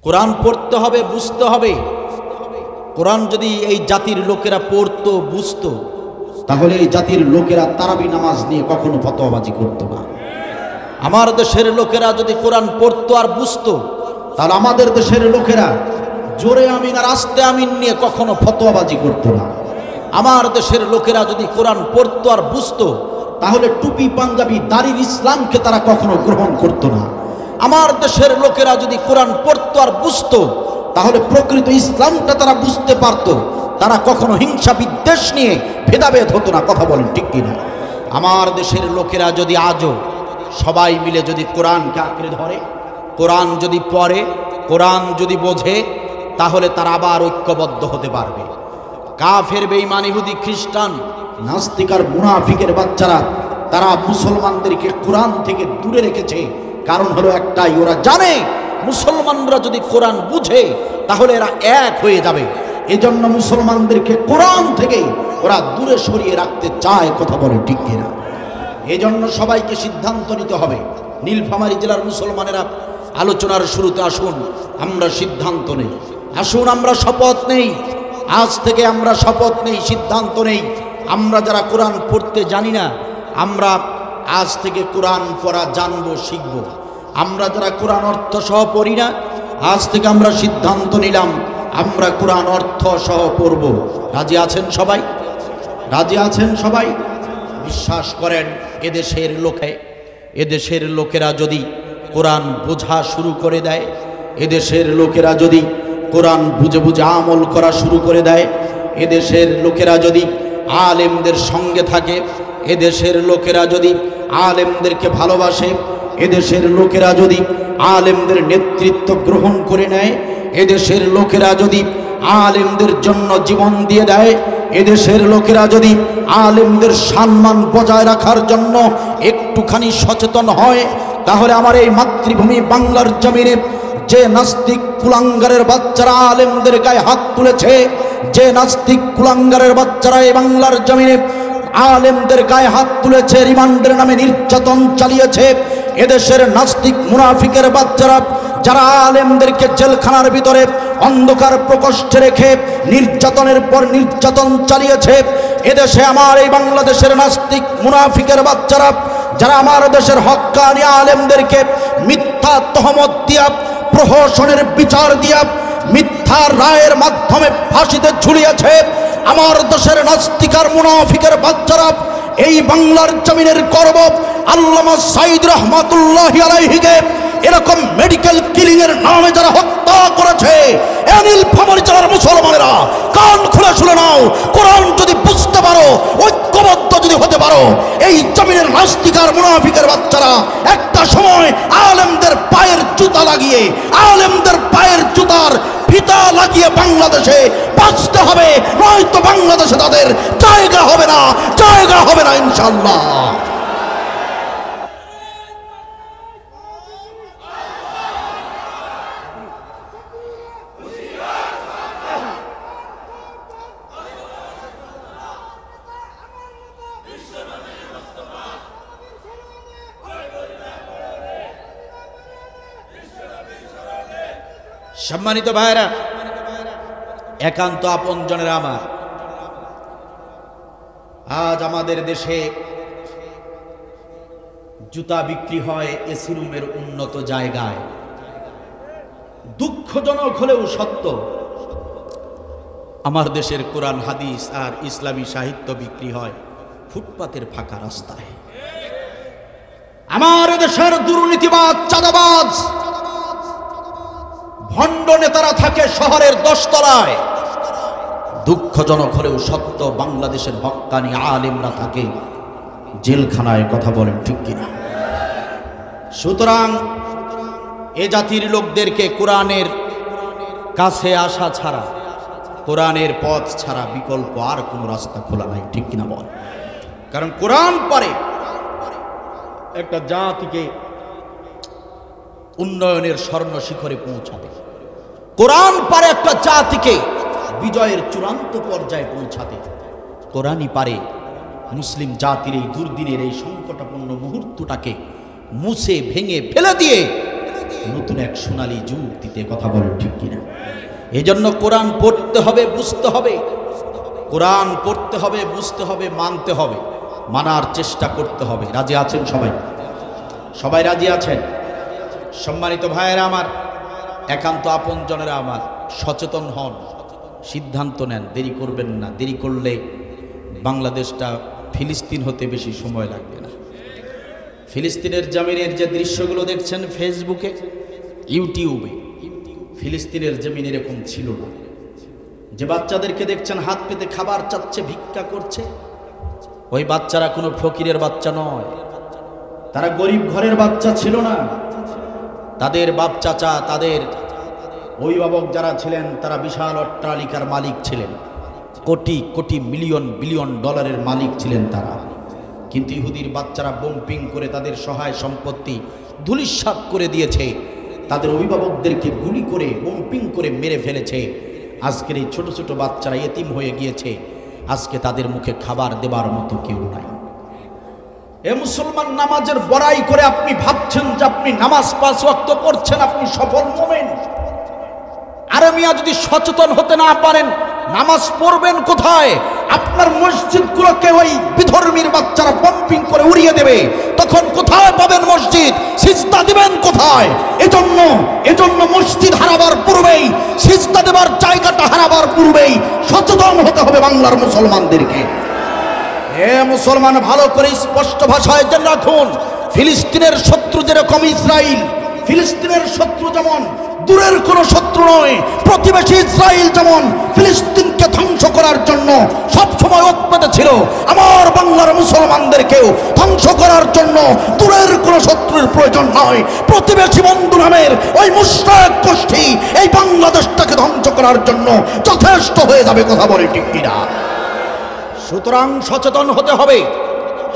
কোরআন পড়তে হবে, বুঝতে হবে। কোরআন যদি এই জাতির লোকেরা পড়তো, বুঝতো, তাহলে এই জাতির লোকেরা তারাবি নামাজ নিয়ে কখনো ফতোয়াবাজি করতো না। আমার দেশের লোকেরা যদি কোরআন পড়তো আর বুঝতো, তাহলে আমাদের দেশের লোকেরা জোরে আমিন আর আস্তে আমিন নিয়ে কখনো ফতোয়াবাজি করতো না। আমার দেশের লোকেরা যদি কোরআন পড়তো আর বুঝতো, তাহলে টুপি পাঞ্জাবি দাড়ির ইসলামকে তারা কখনো গ্রহণ করতো না। আমার দেশের লোকেরা যদি কোরআন পড়তো আর বুঝতো, তাহলে প্রকৃত ইসলামটা তারা বুঝতে পারতো। তারা কখনো হিংসা বিদ্বেষ নিয়ে ভেদাভেদ হতো না। কথা বলেন ঠিক কিনা? আমার দেশের লোকেরা যদি আজও সবাই মিলে যদি কোরআনকে আঁকড়ে ধরে, কোরআন যদি পড়ে, কোরআন যদি বোঝে, তাহলে তারা আবার ঐক্যবদ্ধ হতে পারবে। কাফের, বেঈমান, ইহুদি, খ্রিস্টান, নাস্তিক আর মুনাফিকের বাচ্চারা তারা মুসলমানদেরকে কোরআন থেকে দূরে রেখেছে। কারণ হলো একটাই, ওরা জানে মুসলমানরা যদি কোরআন বুঝে তাহলে এরা এক হয়ে যাবে। এজন্য মুসলমানদেরকে কোরআন থেকে ওরা দূরে সরিয়ে রাখতে চায়। কথা বলে ঠিক কিনা? এজন্য সবাইকে সিদ্ধান্ত নিতে হবে। নীলফামারী জেলার মুসলমানেরা আলোচনার শুরুতে আসুন আমরা সিদ্ধান্ত নেই, আসুন আমরা শপথ নেই। আজ থেকে আমরা শপথ নেই, সিদ্ধান্ত নেই। আমরা যারা কোরআন পড়তে জানি না, আমরা আজ থেকে কোরআন পড়া জানবো, শিখব। আমরা যারা কোরআন অর্থ সহ পড়ি না, আজ থেকে আমরা সিদ্ধান্ত নিলাম আমরা কোরআন অর্থ সহ পড়ব। রাজি আছেন সবাই? রাজি আছেন সবাই? বিশ্বাস করেন, এদেশের লোকেরা যদি কোরআন বোঝা শুরু করে দেয়, এদেশের লোকেরা যদি কোরআন বুঝে বুঝে আমল করা শুরু করে দেয়, এদেশের লোকেরা যদি আলেমদের সঙ্গে থাকে, এদেশের লোকেরা যদি আলেমদেরকে ভালোবাসে, এদেশের লোকেরা যদি আলেমদের নেতৃত্ব গ্রহণ করে নেয়, এদেশের লোকেরা যদি আলেমদের জন্য জীবন দিয়ে দেয়, এদেশের লোকেরা যদি আলেমদের সম্মান বজায় রাখার জন্য একটুখানি সচেতন হয়, তাহলে আমার এই মাতৃভূমি বাংলার জমিনে যে নাস্তিক কুলাঙ্গারের বাচ্চারা আলেমদের গায়ে হাত তুলেছে, যে নাস্তিক কুলাঙ্গারের বাচ্চারা এই বাংলার জমিনে আলেমদের গায়ে হাত তুলেছে, রিমান্ডের নামে নির্যাতন চালিয়েছে, এদেশের নাস্তিক মুনাফিকের বাচ্চারা যারা আলেমদেরকে জেলখানার ভিতরে অন্ধকার প্রকোষ্ঠে রেখে নির্যাতনের পর নির্যাতন চালিয়েছে, এদেশে আমার এই বাংলাদেশের নাস্তিক মুনাফিকের বাচ্চারা যারা আমার দেশের হক্কানি আলেমদেরকে মিথ্যা তহমত দিয়া, প্রহসনের বিচার দিয়া, মিথ্যা রায়ের মাধ্যমে ফাঁসিতে ঝুলিয়েছে, আমার দেশের নাস্তিক আর মুনাফিকের বাচ্চারা এই বাংলার জমিনের গর্ব আল্লামা সাইদ রহমাতুল্লাহি আলাইহিকে এরকম মেডিকেল কিলিং এর নামে যারা হত্যা করেছে, নীলফামারী জেলার মুসলমানেরা কান খুলে শুনে নাও। কোরআন যদি বুঝতে পারো, ঐক্যবদ্ধ যদি হতে পারো, এই জমিনের নাস্তিক আর মুনাফিকের বাচ্চারা একটা সময় আলেমদের পায়ের জুতা লাগিয়ে, আলেমদের পায়ের জুতার ফিতা লাগিয়ে বাংলাদেশে বাঁচতে হবে, নয়তো বাংলাদেশে তাদের জায়গা হবে না, জায়গা হবে না ইনশাআল্লাহ। সম্মানিত ভাইরা, একান্ত আপনজনের আমার, আজ আমাদের দেশে জুতা বিক্রি হয় এসি রুমের উন্নত জায়গায়। দুঃখজনক হলেও সত্য, আমার দেশের কোরআন হাদিস আর ইসলামী সাহিত্য বিক্রি হয় ফুটপাতের ফাঁকা রাস্তায়। আমার দেশের দুর্নীতিবাজ, চাঁদাবাজ, ভণ্ড নেতারা থাকে শহরের 10 তলায়। দুঃখজনক হলেও সত্য, বাংলাদেশের হক্কানি আলেমরা থাকে জেলখানায়। কথা বলেন ঠিক কিনা? সুতরাং এ জাতির লোকদেরকে কোরআনের কাছে আসা ছাড়া, কোরআনের পথ ছাড়া বিকল্প আর কোনো রাস্তা খোলা নাই। ঠিক কিনা বল? কারণ কোরআন পারে একটা জাতিকে উন্নয়নের স্বর্ণ শিখরে পৌঁছাতে, কোরআন পারে একটা জাতিকে বিজয়ের চূড়ান্ত পর্যায়ে পৌঁছাতে, কোরআনই পারে মুসলিম জাতির এই দুর্দিনের এই সংকটাপন্ন মুহূর্তটাকে মুছে ভেঙে ফেলে দিয়ে নতুন এক সোনালী যুগ দিতে। কথা বলেন ঠিক কিনা? এই জন্য কোরআন পড়তে হবে, বুঝতে হবে। কোরআন পড়তে হবে, বুঝতে হবে, মানতে হবে, মানার চেষ্টা করতে হবে। রাজি আছেন সবাই? সবাই রাজি আছেন? সম্মানিত ভাইয়েরা আমার, একান্ত আপনজনেরা আমার, সচেতন হন, সিদ্ধান্ত নেন, দেরি করবেন না। দেরি করলে বাংলাদেশটা ফিলিস্তিন হতে বেশি সময় লাগবে না। ফিলিস্তিনের জমিনের যে দৃশ্যগুলো দেখছেন ফেসবুকে, ইউটিউবে, ফিলিস্তিনের জমিন এরকম ছিল না। যে বাচ্চাদেরকে দেখছেন হাত পেতে খাবার চাচ্ছে, ভিক্ষা করছে, ওই বাচ্চারা কোনো ফকিরের বাচ্চা নয়, তারা গরিব ঘরের বাচ্চা ছিল না। তাদের বাপ চাচা, তাদের অভিভাবক যারা ছিলেন, তারা বিশাল অট্টালিকার মালিক ছিলেন, কোটি কোটি মিলিয়ন বিলিয়ন ডলারের মালিক ছিলেন তারা। কিন্তু ইহুদির বাচ্চারা বোম্পিং করে তাদের সহায় সম্পত্তি ধূলিসাৎ করে দিয়েছে, তাদের অভিভাবকদেরকে গুলি করে বোম্পিং করে মেরে ফেলেছে। আজকের এই ছোট ছোট বাচ্চারা এতিম হয়ে গিয়েছে, আজকে তাদের মুখে খাবার দেবার মতো কেউ নাই। এ মুসলমান, নামাজের বড়াই করে আপনি ভাবছেন যে আপনি নামাজ 5 ওয়াক্ত পড়ছেন, আপনি সফল মুমিন। আরে মিয়া, যদি সচেতন হতে না পারেন, নামাজ পড়বেন কোথায়? আপনার মসজিদগুলোকে ওই বিধর্মীর বাচ্চারা বম্পিং করে উড়িয়ে দেবে, তখন কোথায় পাবেন মসজিদ? সিজদা দিবেন কোথায়? এজন্য মসজিদ হারাবার পূর্বেই, সিজদা দেবার জায়গাটা হারাবার পূর্বেই সচেতন হতে হবে বাংলার মুসলমানদেরকে। হে মুসলমান, ভালো করে স্পষ্ট ভাষায় জেনে রাখুন, ফিলিস্তিনের শত্রু যেরকম ইসরায়েল, ফিলিস্তিনের শত্রু যেমন দূরের কোন শত্রু নয়, প্রতিবেশী ইসরায়েল যেমন ফিলিস্তিনকে ধ্বংস করার জন্য সবসময় ঐক্যবদ্ধ ছিল, আমার বাংলার মুসলমানদেরকেও ধ্বংস করার জন্য দূরের কোন শত্রুর প্রয়োজন নয়। প্রতিবেশী বন্ধু নামের ওই মুশরিক গোষ্ঠী এই বাংলাদেশটাকে ধ্বংস করার জন্য যথেষ্ট হয়ে যাবে। কথা বলে ঠিক কিনা? সুতরাং সচেতন হতে হবে,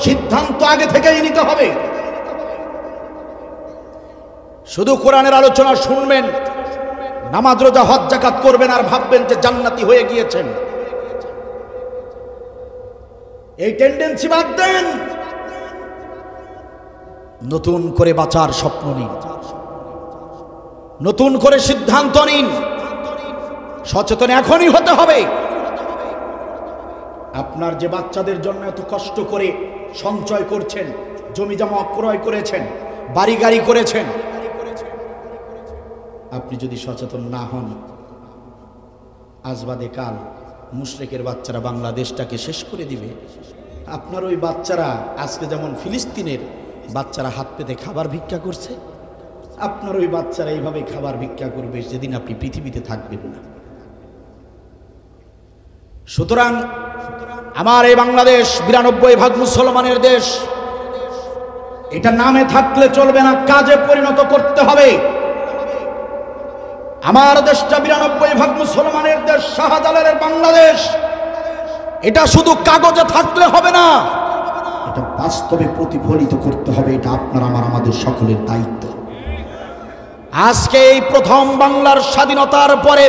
সিদ্ধান্ত আগে থেকেই নিতে হবে। শুধু কোরআনের আলোচনা শুনবেন, নামাজ রোজা হজ যাকাত করবেন আর ভাববেন যে জান্নাতি হয়ে গিয়েছেন, এই টেন্ডেন্সি বাদ দেন। নতুন করে বাঁচার স্বপ্ন নিন, নতুন করে সিদ্ধান্ত নিন। সচেতন এখনই হতে হবে। আপনার যে বাচ্চাদের জন্য এত কষ্ট করে সঞ্চয় করছেন, জমি জমা ক্রয় করেছেন, বাড়ি গাড়ি করেছেন, আপনি যদি সচেতন না হন, আজ বাদে কাল মুশরিকের বাচ্চারা বাংলাদেশটাকে শেষ করে দিবে। আপনার ওই বাচ্চারা আজকে যেমন ফিলিস্তিনের বাচ্চারা হাত পেতে খাবার ভিক্ষা করছে, আপনার ওই বাচ্চারা এইভাবে খাবার ভিক্ষা করবে যেদিন আপনি পৃথিবীতে থাকবেন না। সুতরাং আমার এই বাংলাদেশ 92% মুসলমানের দেশ, এটা নামে থাকলে চলবে না, কাজে পরিণত করতে হবে। আমার দেশটা 92% মুসলমানের দেশ, শাহজালালের বাংলাদেশ। এটা শুধু কাগজে থাকলে হবে না, এটা বাস্তবে প্রতিফলিত করতে হবে। এটা আপনার আমাদের সকলের দায়িত্ব। আজকে এই প্রথম বাংলার স্বাধীনতার পরে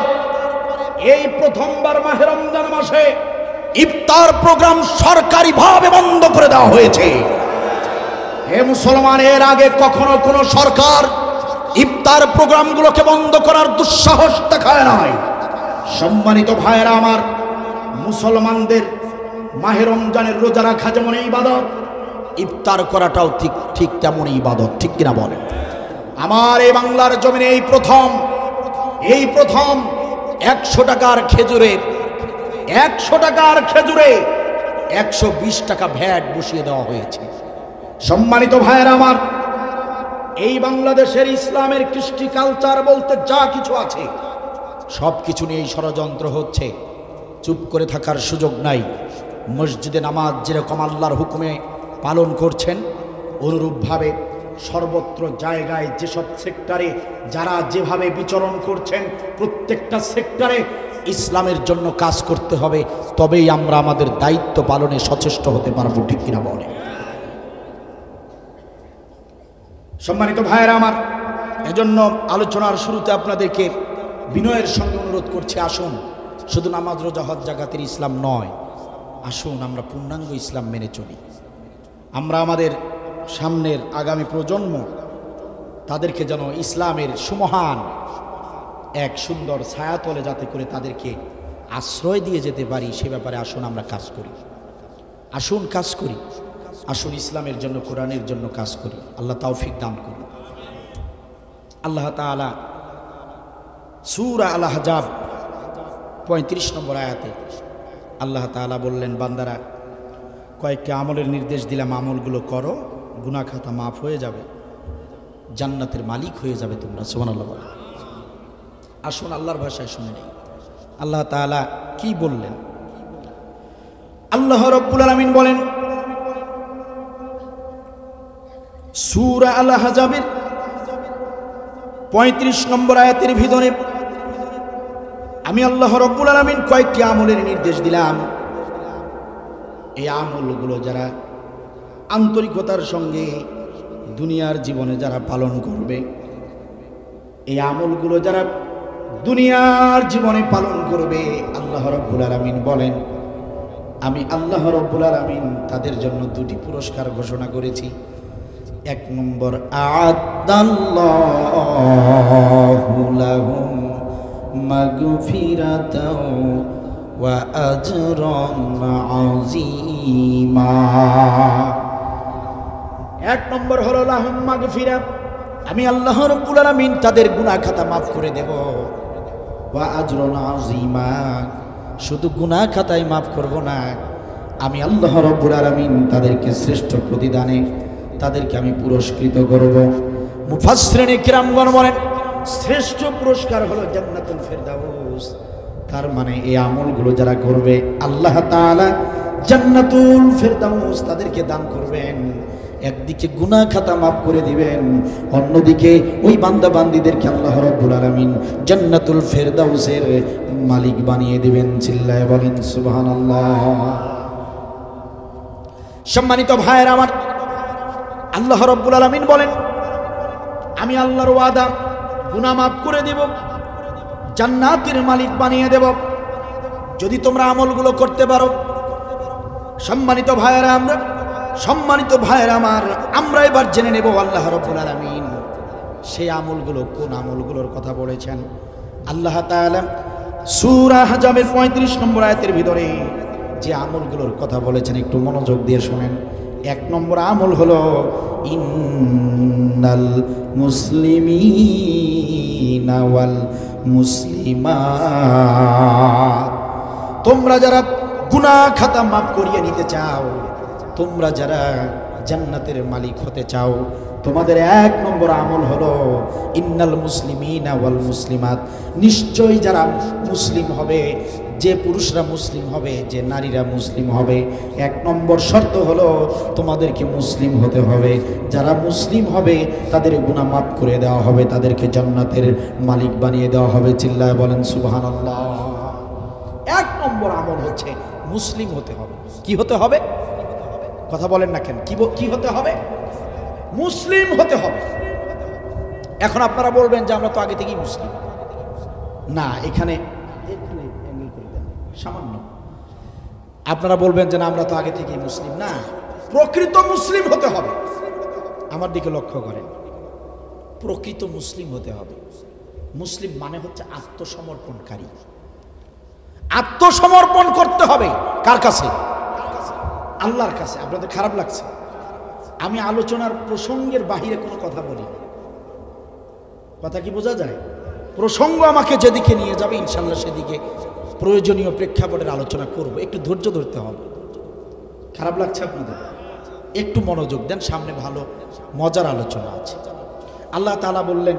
এই প্রথমবার মাহে রমজান মাসে ইফতার প্রোগ্রাম সরকারিভাবে বন্ধ করে দেওয়া হয়েছে। হে মুসলমান, এর আগে কখনো কোনো সরকার ইফতার প্রোগ্রামগুলোকে বন্ধ করার দুঃসাহস দেখায় নাই। সম্মানিত ভাইয়েরা আমার, মুসলমানদের মাহে রমজানের রোজা রাখা যেমন ইবাদত, ইফতার করাটাও ঠিক তেমনই ইবাদত। ঠিক কিনা বলেন? আমার এই বাংলার জমিনে এই প্রথম 100 টাকার খেজুরে 120 টাকা ভ্যাট বসিয়ে দেওয়া হয়েছে। সম্মানিত ভাইয়েরা আমার, এই বাংলাদেশের ইসলামের কৃষ্টি কালচার বলতে যা কিছু আছে সব কিছু নিয়েই ষড়যন্ত্র হচ্ছে। চুপ করে থাকার সুযোগ নাই। মসজিদে নামাজ যেরকম আল্লাহর হুকুমে পালন করছেন, অনুরূপভাবে সর্বত্র জায়গায় যেসব সেক্টরে যারা যেভাবে বিচরণ করছেন, প্রত্যেকটা সেক্টরে ইসলামের জন্য কাজ করতে হবে। তবেই আমরা আমাদের দায়িত্ব পালনে সচেষ্ট হতে পারবো। ঠিক কিনা বলে? সম্মানিত ভাইয়েরা আমার, এজন্য আলোচনার শুরুতে আপনাদেরকে বিনয়ের সঙ্গে অনুরোধ করছি, আসুন শুধু নামাজ রোজা হজ জাকাতের ইসলাম নয়, আসুন আমরা পূর্ণাঙ্গ ইসলাম মেনে চলি। আমরা আমাদের সামনের আগামী প্রজন্ম তাদেরকে যেন ইসলামের সুমহান এক সুন্দর ছায়াতলে যাতে করে তাদেরকে আশ্রয় দিয়ে যেতে পারি, সে ব্যাপারে আসুন আমরা কাজ করি, আসুন কাজ করি, আসুন ইসলামের জন্য, কোরআনের জন্য কাজ করি। আল্লাহ তৌফিক দান করুন। আল্লাহ তাআলা সূরা আল আহজাব 35 নম্বর আয়াতে আল্লাহ তাআলা বললেন, বান্দারা কয়েকটি আমলের নির্দেশ দিলাম, আমলগুলো করো, গুনাহ খাতা মাফ হয়ে যাবে, জান্নাতের মালিক হয়ে যাবে তোমরা। সুবহানাল্লাহ। আসুন আল্লাহর ভাষায় শুনে নেই আল্লাহ তাআলা কি বললেন। আল্লাহ রাব্বুল আলামিন বলেন সূরা আল আহজাবের 35 নম্বর আয়াতের ভিতরে, আমি আল্লাহ রাব্বুল আলামিন কয়েকটি আমলের নির্দেশ দিলাম। এই আমলগুলো যারা আন্তরিকতার সঙ্গে দুনিয়ার জীবনে যারা পালন করবে, এই আমলগুলো যারা দুনিয়ার জীবনে পালন করবে, আল্লাহ রাব্বুল আলামিন বলেন আমি আল্লাহ রাব্বুল আলামিন তাদের জন্য দুটি পুরস্কার ঘোষণা করেছি। এক নম্বর, আ'আদাল্লাহু লাহুম মাগফিরাতাও ওয়া আজরান আযীমা। এক নম্বর হলো লাহুম মাগফিরাত, আমি আল্লাহ রাব্বুল আলামিন তাদের গুনাহ খাতা মাফ করে দেব। ওয়া আজরান আযীমা, শুধু গুনাহ খাতাই মাফ করব না, আমি আল্লাহ রাব্বুল আলামিন তাদেরকে শ্রেষ্ঠ প্রতিদানে তাদেরকে আমি পুরস্কৃত করব। মুফাসসিরিনে কিরামগণ বলেন শ্রেষ্ঠ পুরস্কার হলো জান্নাতুল ফেরদাউস। তার মানে এই আমলগুলো যারা করবে আল্লাহ তাআলা জান্নাতুল ফেরদাউস তাদেরকে দান করবেন। একদিকে গুনাহ খাতা মাফ করে দিবেন, অন্যদিকে ওই বান্দা বান্দীদেরকে আল্লাহ রাব্বুল আলামিন জান্নাতুল ফেরদাউসের মালিক বানিয়ে দিবেন। চিল্লায়ে বলেন সুবহানাল্লাহ। সম্মানিত ভাইয়েরা আমার, আল্লাহ রাব্বুল আলামিন বলেন আমি আল্লাহর ওয়াদা গুনাহ মাফ করে দেব, জান্নাতের মালিক বানিয়ে দেব যদি তোমরা আমলগুলো করতে পারো। সম্মানিত ভাইয়েরা আমার, আমরা এবার জেনে নেব আল্লাহ রাব্বুল আলামিন সেই আমলগুলো কোন আমলগুলোর কথা বলেছেন। আল্লাহ তাআলা সূরা আহজাবের 35 নম্বর আয়াতের ভিতরে যে আমলগুলোর কথা বলেছেন একটু মনোযোগ দিয়ে শুনেন। এক নম্বর আমল হলো ইন্নাল মুসলিমিনা ওয়াল মুসলিমাত, তোমরা যারা গুনাহ খাতা মাফ করিয়ে নিতে চাও, তোমরা যারা জান্নাতের মালিক হতে চাও, তোমাদের এক নম্বর আমল হলো ইন্নাল মুসলিমিনা ওয়াল মুসলিমাত, নিশ্চয়ই যারা মুসলিম হবে, যে পুরুষরা মুসলিম হবে, যে নারীরা মুসলিম হবে, এক নম্বর শর্ত হলো তোমাদেরকে মুসলিম হতে হবে। যারা মুসলিম হবে তাদের গুনাহ মাফ করে দেওয়া হবে, তাদেরকে জান্নাতের মালিক বানিয়ে দেওয়া হবে। চিল্লায় বলেন সুবহানাল্লাহ। এক নম্বর আমল হচ্ছে মুসলিম হতে হবে। কি হতে হবে? কথা বলেন না কেন? কি হতে হবে? মুসলিম হতে হবে। এখন আপনারা বলবেন যে আমরা তো আগে থেকেই মুসলিম। না, এখানে একটু অ্যাঙ্গেল করে দেন সামান্য। আপনারা বলবেন যে না আমরা তো আগে থেকেই মুসলিম। না, প্রকৃত মুসলিম হতে হবে। আমার দিকে লক্ষ্য করেন, প্রকৃত মুসলিম হতে হবে। মুসলিম মানে হচ্ছে আত্মসমর্পণকারী। আত্মসমর্পণ করতে হবে কার কাছে? আল্লাহর কাছে। আপনাদের খারাপ লাগছে? আমি আলোচনার প্রসঙ্গের বাহিরে কোনো কথা বলি না। কথা কি বোঝা যায়? প্রসঙ্গ আমাকে যেদিকে নিয়ে যাবে ইনশাল্লাহ সেদিকে প্রয়োজনীয় প্রেক্ষাপটের আলোচনা করব। একটু ধৈর্য ধরতে হবে। খারাপ লাগছে আপনাদের? একটু মনোযোগ দেন, সামনে ভালো মজার আলোচনা আছে। আল্লাহ তাআলা বললেন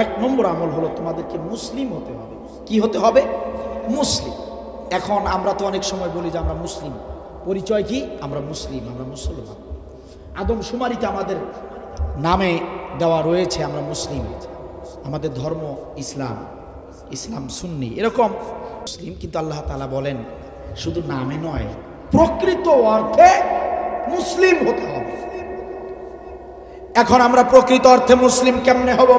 এক নম্বর আমল হলো তোমাদেরকে মুসলিম হতে হবে। কি হতে হবে? মুসলিম। এখন আমরা তো অনেক সময় বলি যে আমরা মুসলিম। পরিচয় কি? আমরা মুসলিম, আমরা মুসলমান। আদমশুমারিতে আমাদের নামে দেওয়া রয়েছে আমরা মুসলিম। আমাদের ধর্ম ইসলাম, ইসলাম সুন্নি, এরকম মুসলিম। কিন্তু আল্লাহ তাআলা বলেন শুধু নামে নয়, প্রকৃত অর্থে মুসলিম হতে হবে। এখন আমরা প্রকৃত অর্থে মুসলিম কেমনে হব?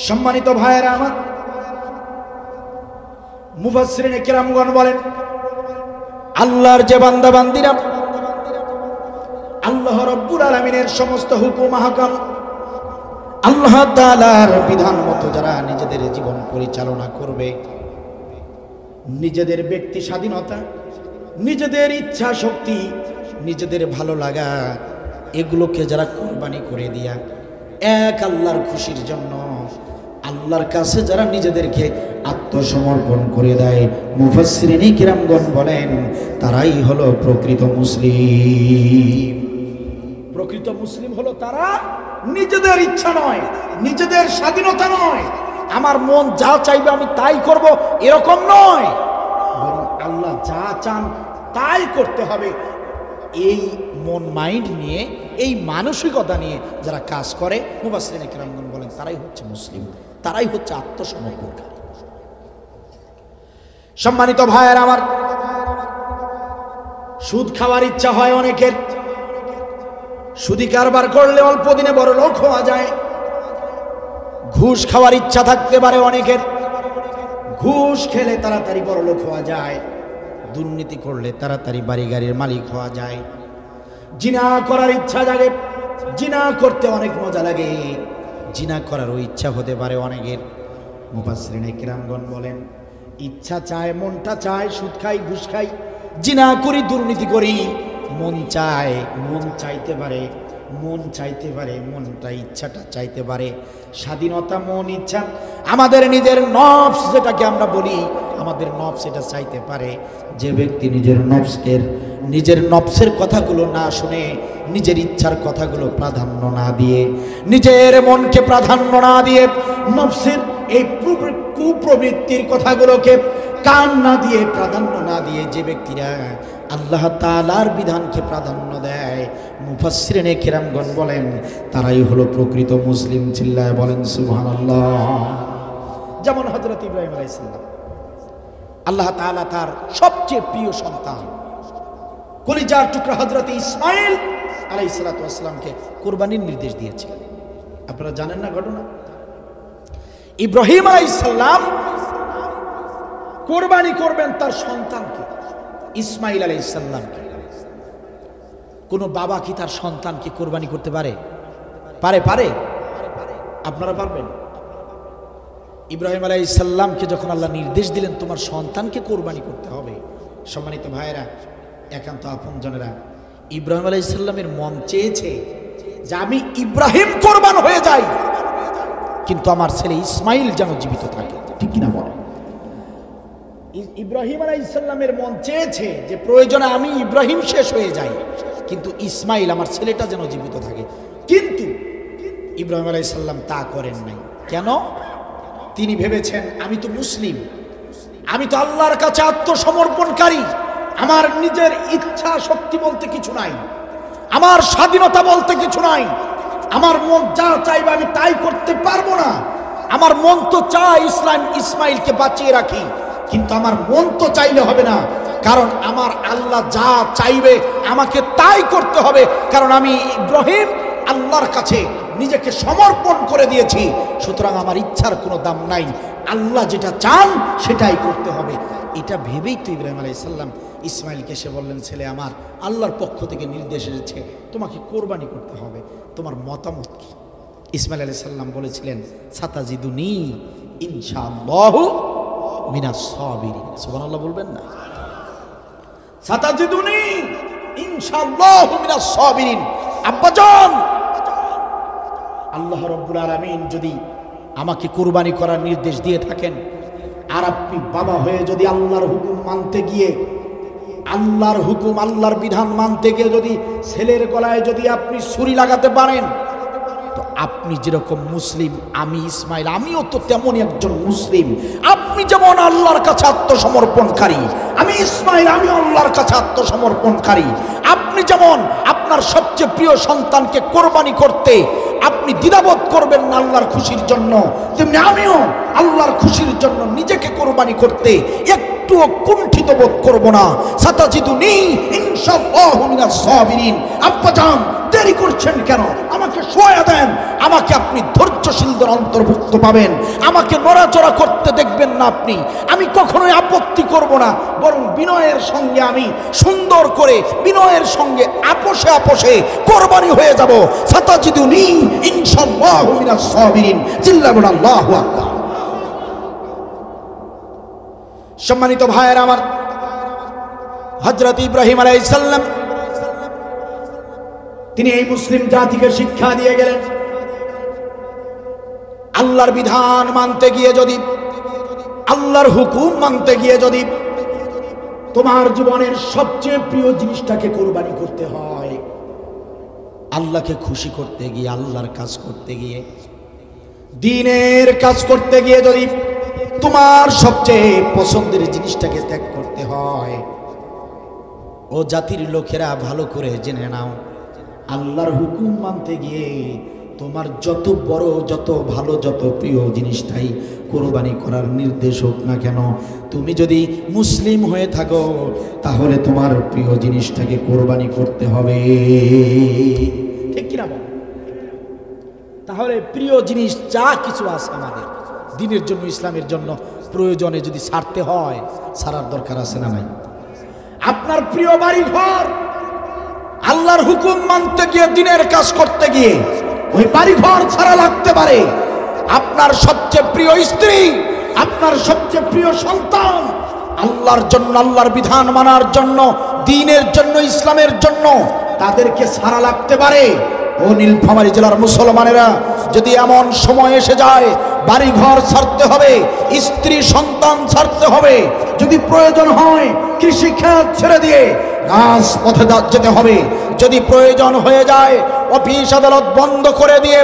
সম্মানিত ভাইয়েরা আমার, মুফাসসিরিনে কিরামগণ বলেন আল্লাহর যে বান্দা বান্দিরা আল্লাহ রাব্বুল আলামিনের সমস্ত হুকুম আহকাম আল্লাহ তাআলার বিধান মতো যারা নিজেদের জীবন পরিচালনা করবে, নিজেদের ব্যক্তি স্বাধীনতা, নিজেদের ইচ্ছা শক্তি, নিজেদের ভালো লাগা, এগুলোকে যারা কোরবানি করে দিয়া এক আল্লাহর খুশির জন্য আল্লাহর কাছে যারা নিজেদেরকে আত্মসমর্পণ করে দেয়, মুফাসসিরিনে কিরামগণ বলেন তারাই হলো প্রকৃত মুসলিম। প্রকৃত মুসলিম হলো তারা নিজেদের ইচ্ছা নয়, নিজেদের স্বাধীনতা নয়, আমার মন যা চাইবে আমি তাই করব, এরকম নয়, বরং আল্লাহ যা চান তাই করতে হবে। এই মন মাইন্ড নিয়ে, এই মানসিকতা নিয়ে যারা কাজ করে, মুফাসসিরিনে কিরামগণ বলেন তারাই হচ্ছে মুসলিম, তারাই হচ্ছে আত্মসমর্পণকারী। সম্মানিত ভাইয়েরা আমার, সুদ খাওয়ার ইচ্ছা হয় অনেকের, সুদি কারবার করলে অল্প দিনে বড় লোক হওয়া যায়। ঘুষ খাওয়ার ইচ্ছা থাকতে পারে অনেকের, ঘুষ খেলে তাড়াতাড়ি বড় লোক হওয়া যায়। দুর্নীতি করলে তাড়াতাড়ি বাড়ি গাড়ির মালিক হওয়া যায়। জিনা করার ইচ্ছা জাগে, জিনা করতে অনেক মজা লাগে, জিনা করারও ইচ্ছা হতে পারে অনেকের। মুফাসসিরিনে কিরামগণ বলেন ইচ্ছা চায়, মনটা চায়, সুদ খাই, ঘুষ খাই, জিনা করি, দুর্নীতি করি, মন চায়, মন চাইতে পারে, মন চাইতে পারে, মনটা ইচ্ছাটা চাইতে পারে। স্বাধীনতা, মন, ইচ্ছা, আমাদের নিজের নফস যেটাকে আমরা বলি, আমাদের নফস এটা চাইতে পারে। যে ব্যক্তি নিজের নফসের কথাগুলো না শুনে, নিজের ইচ্ছার কথাগুলো প্রাধান্য না দিয়ে, নিজের মনকে প্রাধান্য না দিয়ে, নফসের এই কুপ্রবৃত্তির কথাগুলোকে কান না দিয়ে, প্রাধান্য না দিয়ে যে ব্যক্তিরা আল্লাহ তাআলার বিধানকে প্রাধান্য দেয়, মুফাসসিরিনে কিরামগণ বলেন তারাই হলো প্রকৃত মুসলিম। চিল্লায় বলেন সুবহানাল্লাহ। যেমন হযরত ইব্রাহিম আলাইহিস সালাম, আল্লাহ তাআলা তার সবচেয়ে প্রিয় সন্তান, কলিজার টুকরা হযরত ইসমাঈল আলাইহিস সালাতু ওয়াস সালামকে কুরবানির নির্দেশ দিয়েছিলেন। আপনারা জানেন না ঘটনা? ইব্রাহিম আলাইহিস সালাম কুরবানি করবেন তার সন্তানকে, ইসমাঈল আলাইহিস সালামকে। কোন বাবা কি তার সন্তানকে কুরবানি করতে পারে? পারে? আপনারা পারবেন? ইব্রাহিম আলাইহিস সালামকে যখন আল্লাহ নির্দেশ দিলেন তোমার সন্তানকে কুরবানি করতে হবে, সম্মানিত ভাইয়েরা, একান্ত আপনজনেরা, ইব্রাহিম আলাইহিস সালামের মন চেয়েছে যে আমি ইব্রাহিম কুরবান হয়ে যাই, কিন্তু আমার ছেলে ইসমাঈল যেন জীবিত থাকে। ঠিক কিনা বলেন? ইব্রাহিম আলাইহিস সালামের মন চেয়েছে যে প্রয়োজনে আমি ইব্রাহিম শেষ হয়ে যাই, কিন্তু ইসমাঈল আমার ছেলেটা যেন জীবিত থাকে। কিন্তু ইব্রাহিম আলাইহিস সালাম তা করেন নাই। কেন? তিনি ভেবেছেন আমি তো মুসলিম, আমি তো আল্লাহর কাছে আত্মসমর্পণকারী, আমার নিজের ইচ্ছা শক্তি বলতে কিছু নাই, আমার স্বাধীনতা বলতে কিছু নাই, আমার মন যা চাইবে আমি তাই করতে পারবো না। আমার মন তো চায় ইসমাঈলকে বাঁচিয়ে রাখি, কিন্তু আমার মন তো চাইলে হবে না, কারণ আমার আল্লাহ যা চাইবে আমাকে তাই করতে হবে, কারণ আমি ইব্রাহিম আল্লাহর কাছে নিজেকে সমর্পণ করে দিয়েছি। সুতরাং আমার ইচ্ছার কোনো দাম নাই, আল্লাহ যেটা চান সেটাই করতে হবে। এটা ভেবেই তো ইব্রাহিম আলাইহিস সালাম ইসমাঈলকে এসে বললেন ছেলে আমার, আল্লাহর পক্ষ থেকে নির্দেশ এসেছে তোমাকে কোরবানি করতে হবে, তোমার মতামত কি? ইসমাঈল আলাইহিস সালাম বলেছিলেন সাতাজিদুনি ইনশাআল্লাহু মিনাস সাবিরিন। সুবহানাল্লাহ বলবেন না? সাতাজিদুনি ইনশাআল্লাহু মিনাস সাবিরিন। আব্বাজান, আল্লাহ রাব্বুল আলামিন যদি আমাকে কুরবানি করার নির্দেশ দিয়ে থাকেন, আর আপনি বাবা হয়ে যদি আল্লাহর হুকুম মানতে গিয়ে, আল্লাহর হুকুম আল্লাহর বিধান মানতে গিয়ে যদি ছেলের গলায় যদি আপনি ছুরি লাগাতে পারেন, তো আপনি যেরকম মুসলিম, আমি ইসমাঈল আমিও তো তেমনই একজন মুসলিম। আপনি যেমন আল্লাহর কাছে আত্মসমর্পণকারী, আমি ইসমাঈল আমিও আল্লাহর কাছে আত্মসমর্পণকারী। আপনি যেমন আপনার সবচেয়ে প্রিয় সন্তানকে কোরবানি করতে আপনি দ্বিধাবোধ করবেন না আল্লাহর খুশির জন্য, তেমনি আমিও আল্লাহর খুশির জন্য নিজেকে কোরবানি করতে একটুও কুণ্ঠিত বোধ করব না। সাতাজিদুনি ইনশাআল্লাহু মিনাস সাবিরিন। আব্বাজান, দেরি করছেন কেন? আমাকে শোয়া দেন, আমাকে আপনি ধৈর্যশীলদের অন্তর্ভুক্ত পাবেন, আমাকে নড়াচড়া করতে দেখবেন না আপনি। আমি কখনোই আপত্তি করব না, বরং বিনয়ের সঙ্গে আমি সুন্দর করে বিনয়ের সঙ্গে আপোষে আপোষে কোরবানি হয়ে যাব। সাতাজিদুনি ইনশাআল্লাহু মিনাস সাবিরিন। চিল্লাবেন আল্লাহু আকবার। সম্মানিত ভাইয়েরা আমার, হযরত ইব্রাহিম আলাইহিস সালাম তিনি এই মুসলিম জাতিকে শিক্ষা দিয়ে গেলেন, আল্লাহর বিধান মানতে গিয়ে যদি, আল্লাহর হুকুম মানতে গিয়ে যদি তোমার জীবনের সবচেয়ে প্রিয় জিনিসটাকে কোরবানি করতে হয়, আল্লাহকে খুশি করতে গিয়ে, আল্লাহর কাজ করতে গিয়ে, দ্বীনের কাজ করতে গিয়ে যদি তোমার সবচেয়ে পছন্দের জিনিসটাকে ত্যাগ করতে হয়, ও জাতির লোকেরা ভালো করে জেনে নাও, আল্লাহর হুকুম মানতে গিয়ে তোমার যত বড়, যত ভালো, যত প্রিয় জিনিসটাই কোরবানি করার নির্দেশ হোক না কেন, তুমি যদি মুসলিম হয়ে থাকো তাহলে তোমার প্রিয় জিনিসটাকে কোরবানি করতে হবে। ঠিক কিনা বল? তাহলে প্রিয় জিনিস যা কিছু আছে আমাদের দ্বীনের জন্য, ইসলামের জন্য, প্রয়োজনে যদি ছাড়তে হয়, ছাড়ার দরকার আছে না নাই? আপনার প্রিয় বাড়ি ঘর, আল্লাহর হুকুম মানতে গিয়ে, দ্বীনের কাজ করতে গিয়ে ওই বাড়ি ঘর ছাড়া লাগতে পারে। আপনার সবচেয়ে প্রিয় স্ত্রী, আপনার সবচেয়ে প্রিয় সন্তান, আল্লাহর জন্য, আল্লাহর বিধান মানার জন্য, দ্বীনের জন্য, ইসলামের জন্য তাদেরকে ছাড়া লাগতে পারে। ও নীলফামারী জেলার মুসলমানেরা, যদি এমন সময় এসে যায় বাড়ি ঘর ছাড়তে হবে, স্ত্রী সন্তান ছাড়তে হবে, যদি প্রয়োজন হয় কৃষি ক্ষেত ছেড়ে দিয়ে রাজপথে যেতে হবে, যদি প্রয়োজন হয়ে যায় অফিস আদালত বন্ধ করে দিয়ে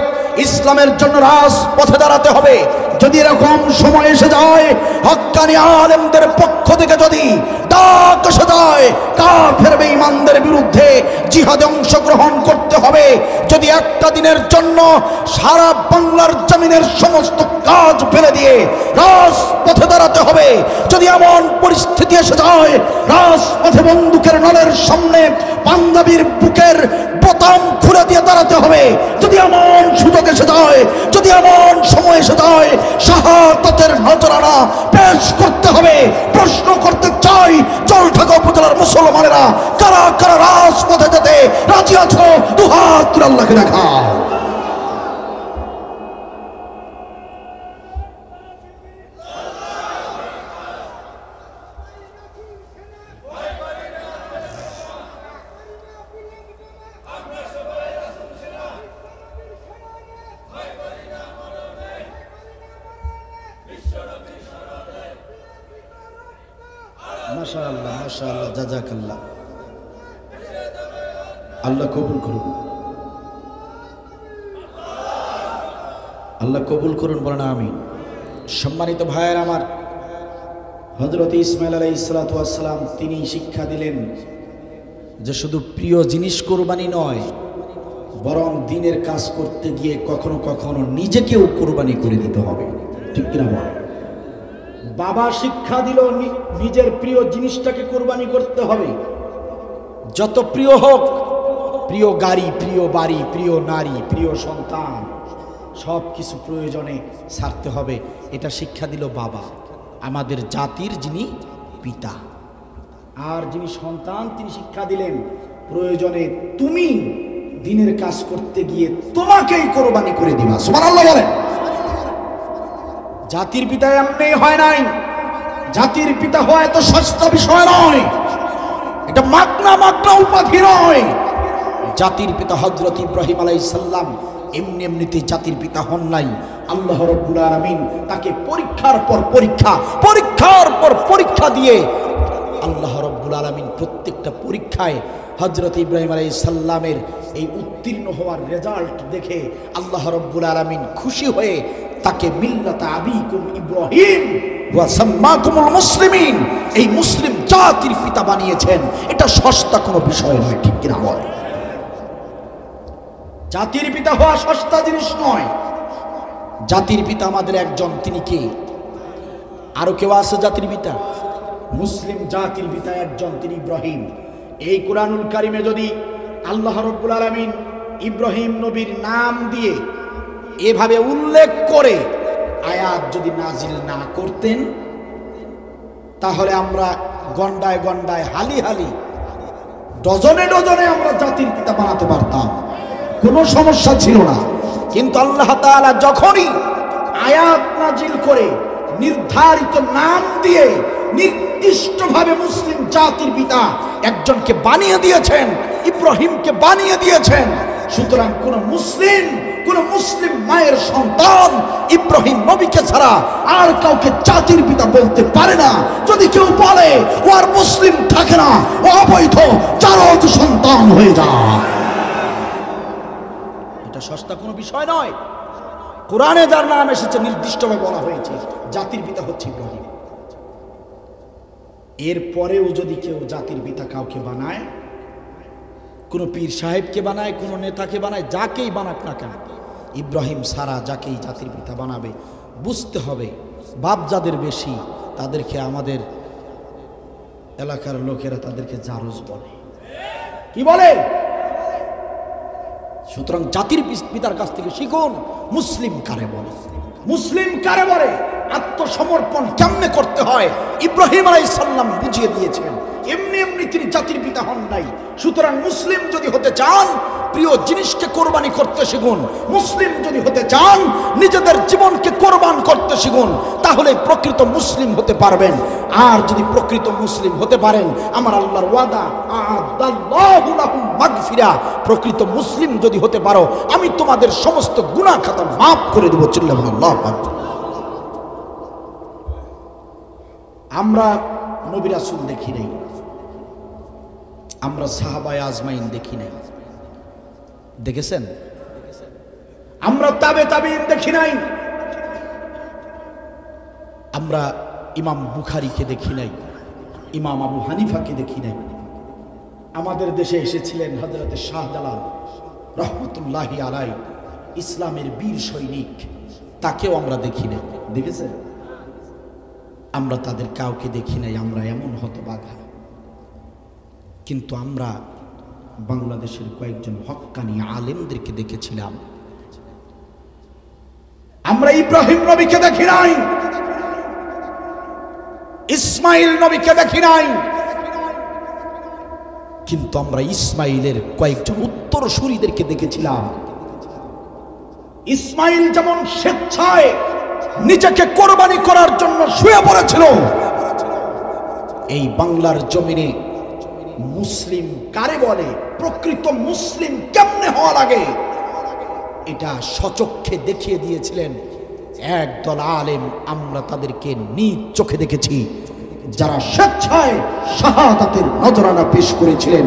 ইসলামের জন্য রাজপথে দাঁড়াতে হবে, যদি এরকম সময় এসে যায় হক্কানি আলেমদের পক্ষ থেকে যদি ডাক এসে যায় কাফের বেঈমানদের বিরুদ্ধে জিহাদে অংশগ্রহণ করতে হবে, যদি একটা দিনের জন্য সারা বাংলার জমিনের সমস্ত কাজ ফেলে দিয়ে রাজপথে দাঁড়াতে হবে, যদি এমন পরিস্থিতি এসে যায় রাজপথে বন্দুকের নলের সামনে পাঞ্জাবির বুকের বোতাম খুলে দিয়ে দাঁড়াতে হবে, যদি এমন সুযোগ এসে যায়, যদি এমন সময় এসে যায় শাহাদাতের নজরানা পেশ করতে হবে, প্রশ্ন করতে চাই জলঢাকা উপজেলার মুসলমানেরা কারা কারা রাজপথে যেতে রাজি আছো? দুহাত তুলে আল্লাহকে দেখাও। মাশাআল্লাহ, মাশাআল্লাহ, জাযাকাল্লাহ। আল্লাহ কবুল করুন, আল্লাহ কবুল করুন, বলেন আমিন। সম্মানিত ভাইয়েরা আমার, হযরত ইসমাঈল আলাইহিস সালাতু ওয়াস সালাম তিনি শিক্ষা দিলেন যে শুধু প্রিয় জিনিস কোরবানি নয়, বরং দ্বীনের কাজ করতে গিয়ে কখনো কখনো নিজেকেও কোরবানি করে দিতে হবে। ঠিক কিনা বল? বাবা শিক্ষা দিল নিজের প্রিয় জিনিসটাকে কোরবানি করতে হবে, যত প্রিয় হোক, প্রিয় গাড়ি, প্রিয় বাড়ি, প্রিয় নারী, প্রিয় সন্তান, সব কিছু প্রয়োজনে ছাড়তে হবে। এটা শিক্ষা দিল বাবা, আমাদের জাতির যিনি পিতা। আর যিনি সন্তান, তিনি শিক্ষা দিলেন প্রয়োজনে তুমি দ্বীনের কাজ করতে গিয়ে তোমাকেই কোরবানি করে দিবা। সুবহানাল্লাহ বলেন। জাতির পিতা এমনি হয় নাই, জাতির পিতা হয় তো সস্তা বিষয় নয়, এটা মাগনা মাগনা উপাধি নয়। জাতির পিতা হযরত ইব্রাহিম আলাইহিস সালাম এমনি এমনিতে জাতির পিতা হন নাই। আল্লাহ রাব্বুল আলামিন তাকে পরীক্ষার পর পরীক্ষা, পরীক্ষার পর পরীক্ষা দিয়ে আল্লাহ রাব্বুল আলামিন প্রত্যেকটা পরীক্ষায় হযরত ইব্রাহিম আলাইহিস সালামের এই উত্তীর্ণ হওয়ার রেজাল্ট দেখে আল্লাহ রাব্বুল আলামিন খুশি হয়ে তাকে মিল্লাত আবিকুম ইব্রাহিম ওয়া সাম্মাকুমুল মুসলিমিন, এই মুসলিম জাতির পিতা বানিয়েছেন। এটা সস্তা কোনো বিষয় নয়। ঠিক কিনা বলে? জাতির পিতা হওয়া সস্তা জিনিস নয়। জাতির পিতা আমাদের একজন, তিনি কে? আরো কেউ আছে জাতির পিতা? মুসলিম জাতির পিতা একজন, তিনি ইব্রাহিম। এই কুরআনুল কারীমে যদি আল্লাহ রাব্বুল আলামিন ইব্রাহিম নবীর নাম দিয়ে এভাবে উল্লেখ করে আয়াত যদি নাজিল না করতেন, তাহলে আমরা গন্ডায় গন্ডায়, হালি হালি, ডজনে ডজনে আমরা জাতির পিতা বানাতে পারতাম, কোনো সমস্যা ছিল না। কিন্তু আল্লাহ তাআলা যখনই আয়াত নাজিল করে নির্ধারিত নাম দিয়ে নির্দিষ্টভাবে মুসলিম জাতির পিতা একজনকে বানিয়ে দিয়েছেন, ইব্রাহিমকে বানিয়ে দিয়েছেন। সুতরাং কোন মুসলিম মায়ের সন্তান ইব্রাহিম নবীকে ছাড়া আর কাউকে জাতির পিতা বলতে পারে না। যদি কেউ বলে ও আর মুসলিম থাকে না, ও অবৈধ জারজ সন্তান হয়ে যায়। এটা সস্তা কোনো বিষয় নয়। কোরআনে যার নাম এসেছে নির্দিষ্টভাবে বলা হয়েছে জাতির পিতা হচ্ছে ইব্রাহিম। এরপরেও যদি কেউ জাতির পিতা কাউকে বানায়, কোনো পীর সাহেবকে বানায়, কোনো নেতাকে বানায়, যাকেই বানাক না কেন, ইব্রাহিম সারা যাকেই জাতির পিতা বানাবে বুঝতে হবে বাপ যাদের বেশি তাদেরকে আমাদের এলাকার লোকেরা তাদেরকে জারজ বলে। কি বলে? সুতরাং জাতির পিতার কাছ থেকে শিখুন মুসলিম কারে বলে, মুসলিম কারে বলে, আত্মসমর্পণ কেমনে করতে হয় ইব্রাহিম আলাইহিস সালাম বুঝিয়ে দিয়েছেন। এমনি এমনি তিনি জাতির পিতা হন নাই। সুতরাং মুসলিম যদি হতে চান প্রিয় জিনিসকে কোরবানি করতে শিখুন। মুসলিম যদি হতে চান নিজেদের জীবনকে কোরবান করতে শিখুন, তাহলে প্রকৃত মুসলিম হতে পারবেন। আর যদি প্রকৃত মুসলিম হতে পারেন, আমার আল্লাহর ওয়াদা আ'আদাল্লাহু লাহুম মাগফিরা, প্রকৃত মুসলিম যদি হতে পারো আমি তোমাদের সমস্ত গুনাহ খাতা মাফ করে দেব। চিল্লাহু আল্লাহু আকবার। আমরা নবী রাসূল দেখি নাই, আমরা সাহাবায়ে আজমাইন দেখি নাই, দেখেছেন? আমরা তাবেঈন দেখি নাই, আমরা ইমাম বুখারীকে দেখি নাই, ইমাম আবু হানিফাকে দেখি নাই। আমাদের দেশে এসেছিলেন হযরত শাহজালাল রহমতুল্লাহি আলাইহি, ইসলামের বীর সৈনিক, তাকেও আমরা দেখি নাই। দেখেছেন? আমরা তাদের কাউকে দেখি নাই। আমরা এমন হতভাগা। কিন্তু আমরা বাংলাদেশের কয়েকজন হক্কানি আলেমদেরকে দেখেছিলাম। আমরা ইব্রাহিম নবীকে দেখি নাই, ইসমাইল নবীকে দেখি নাই, কিন্তু আমরা ইসমাইলের কয়েকজন উত্তরসূরিদেরকে দেখেছিলাম। ইসমাইল যেমন স্বেচ্ছায় নিজেকে কোরবানি করার জন্য শুয়ে পড়েছিল, এই বাংলার জমিনে মুসলিম কারে বলে, প্রকৃত মুসলিম কেমনে হওয়া লাগে, এটা সচক্ষে দেখিয়ে দিয়েছিলেন একদল আলেম। আমরা তাদেরকে নিজ চোখে দেখেছি, যারা স্বেচ্ছায় শাহাদাতের নজরানা পেশ করেছিলেন।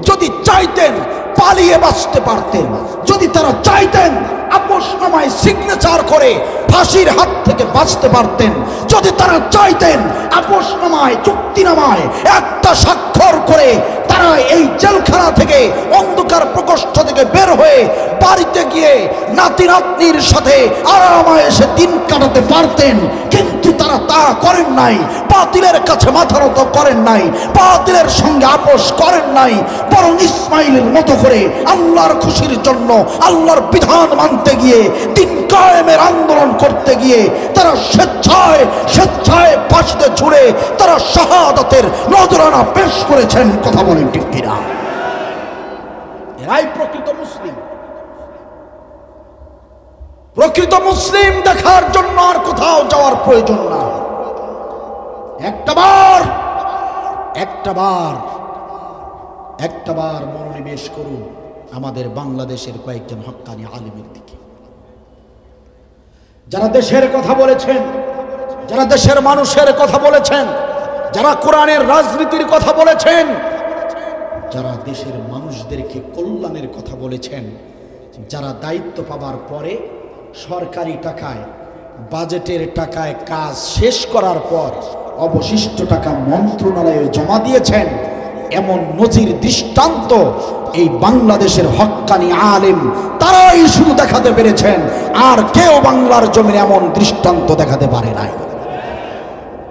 যদি চাইতেন পালিয়ে বাঁচতে পারতেন, যদি তারা চাইতেন আপোষনামায় সিগনেচার করে ফাঁসির হাত থেকে বাঁচতে পারতেন, যদি তারা চাইতেন আপোষনামায় চুক্তিনামায় একটা স্বাক্ষর করে তারা এই জেলখানা থেকে অন্ধকার প্রকোষ্ঠ থেকে বের হয়ে বাড়িতে গিয়ে নাতি নাতনির সাথে আরামায়েশে দিন কাটাতে পারতেন। কিন্তু তারা তা করেন নাই, বাতিলের কাছে মাথা নত করেন নাই, বাতিলের সঙ্গে আপোষ করেন নাই, বরং ইসমাইলের মতো করে আল্লাহর খুশির জন্য আল্লাহর বিধান মানতে গিয়ে, দিন কায়েমের আন্দোলন করতে গিয়ে তারা স্বেচ্ছায় ফাঁসিতে ঝুলে তারা শাহাদাতের নজরানা পেশ করেছেন। কথা বলেন ঠিক কিনা? এরাই প্রকৃত মুসলিম। প্রকৃত মুসলিম দেখার জন্য আর কোথাও যাওয়ার প্রয়োজন না। একটাবার মনোনিবেশ করুন আমাদের বাংলাদেশের কয়েকজন হক্কানি আলেমের দিকে, যারা দেশের কথা বলেছেন, যারা দেশের মানুষের কথা বলেছেন, যারা কোরআনের রাজনীতির কথা বলেছেন, যারা দেশের মানুষদেরকে কল্যাণের কথা বলেছেন, যারা দায়িত্ব পাবার পরে সরকারি টাকায়, বাজেটের টাকায় কাজ শেষ করার পর অবশিষ্ট টাকা মন্ত্রণালয়ে জমা দিয়েছেন, এমন নজির দৃষ্টান্ত এই বাংলাদেশের হক্কানি আলেম তারাই শুধু দেখাতে পেরেছেন। আর কেউ বাংলার জমিনে এমন দৃষ্টান্ত দেখাতে পারে নাই।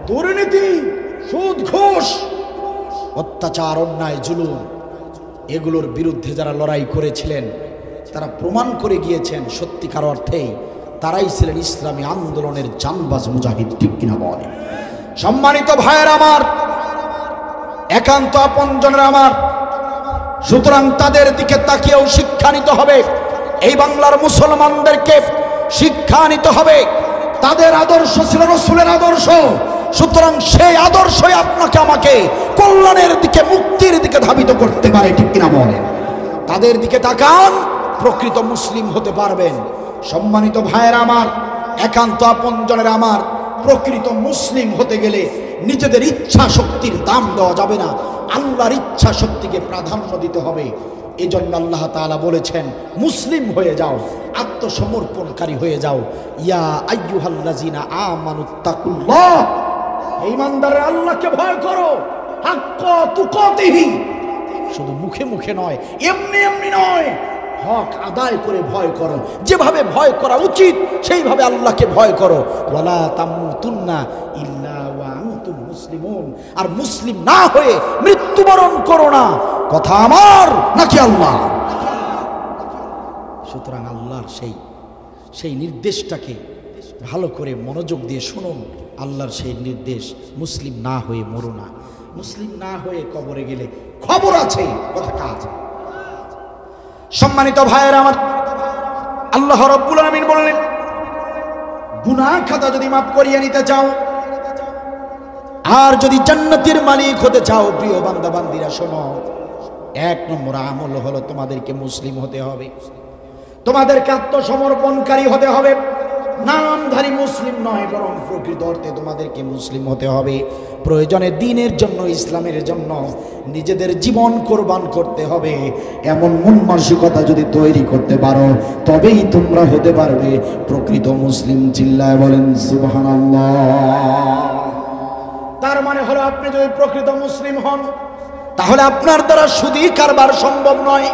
দুর্নীতি, সুদ, ঘুষ, অত্যাচার, অন্যায়, জুলুম, এগুলোর বিরুদ্ধে যারা লড়াই করেছিলেন তারা প্রমাণ করে গিয়েছেন সত্যিকার অর্থেই তারাই ছিলেন ইসলামী আন্দোলনের জানবাজ মুজাহিদ। ঠিক কিনা বলে? সম্মানিত ভাইয়ের আমার, একান্ত আপনজনের আমার, সুতরাং তাদের দিকে তাকিয়েও শিক্ষা নিতে হবে। এই বাংলার মুসলমানদেরকে শিক্ষা নিতে হবে। তাদের আদর্শ ছিল রাসূলের আদর্শ, সুতরাং সেই আদর্শই আপনাকে আমাকে কল্যাণের দিকে, মুক্তির দিকে ধাবিত করতে পারে, ঠিক কিনা বলেন? তাদের দিকে তাকান, প্রকৃত মুসলিম হতে পারবেন। সম্মানিত ভাইয়েরা আমার, একান্ত আপনজনের আমার, প্রকৃত মুসলিম হতে গেলে নিজেদের ইচ্ছা শক্তির দাম দেওয়া যাবে না, আল্লাহর ইচ্ছা শক্তিকে প্রাধান্য দিতে হবে। এই জন্য আল্লাহ তাআলা বলেছেন, মুসলিম হয়ে যাও, আত্মসমর্পণকারী হয়ে যাও। ইয়া আইয়ুহাল্লাযিনা আমানুত্তাকুল্লাহ, ঈমানদাররা আল্লাহকে ভয় করো, হাক্কা তুকাতিহি, শুধু মুখে মুখে নয়, এমনি এমনি নয়, হক আদায় করে ভয় করো। যেভাবে ভয় করা উচিত সেইভাবে আল্লাহকে ভয় করো। ওয়ালা তামুতুন্না ইল্লা ওয়া আনতুম মুসলিমুন, আর মুসলিম না হয়ে মৃত্যুবরণ করো না। কথা আমার নাকি আল্লাহ? সুতরাং আল্লাহর সেই নির্দেশটাকে ভালো করে মনোযোগ দিয়ে শুনুন। আল্লাহর সেই নির্দেশ, মুসলিম না হয়ে মরো না। মুসলিম না হয়ে কবরে গেলে খবর আছে, কথা কাজ। সম্মানিত ভাইয়েরা আমার, আল্লাহ রাব্বুল আলামিন বললেন, গুনাহ খাতা যদি মাফ করিয়ে নিতে চাও আর যদি জান্নাতের মালিক হতে চাও, প্রিয় বান্দা বান্দিরা শোনো, 1 নম্বর আমল হলো তোমাদেরকে মুসলিম হতে হবে, তোমাদেরকে আত্মসমর্পণকারী হতে হবে। নামধারী মুসলিম নয়, বরং প্রকৃত অর্থে তোমাদেরকে মুসলিম হতে হবে। প্রয়োজনে দ্বীনের জন্য, ইসলামের জন্য নিজেদের জীবন কোরবান করতে হবে। এমন মন মানসিকতা যদি তৈরি করতে পারো, তবেই তোমরা হতে পারবে প্রকৃত মুসলিম। চিল্লায় বলেন সুবহানাল্লাহ। তার মানে হলো, আপনি যদি প্রকৃত মুসলিম হন, তাহলে আপনার দ্বারা সুদী কারবার সম্ভব নয়।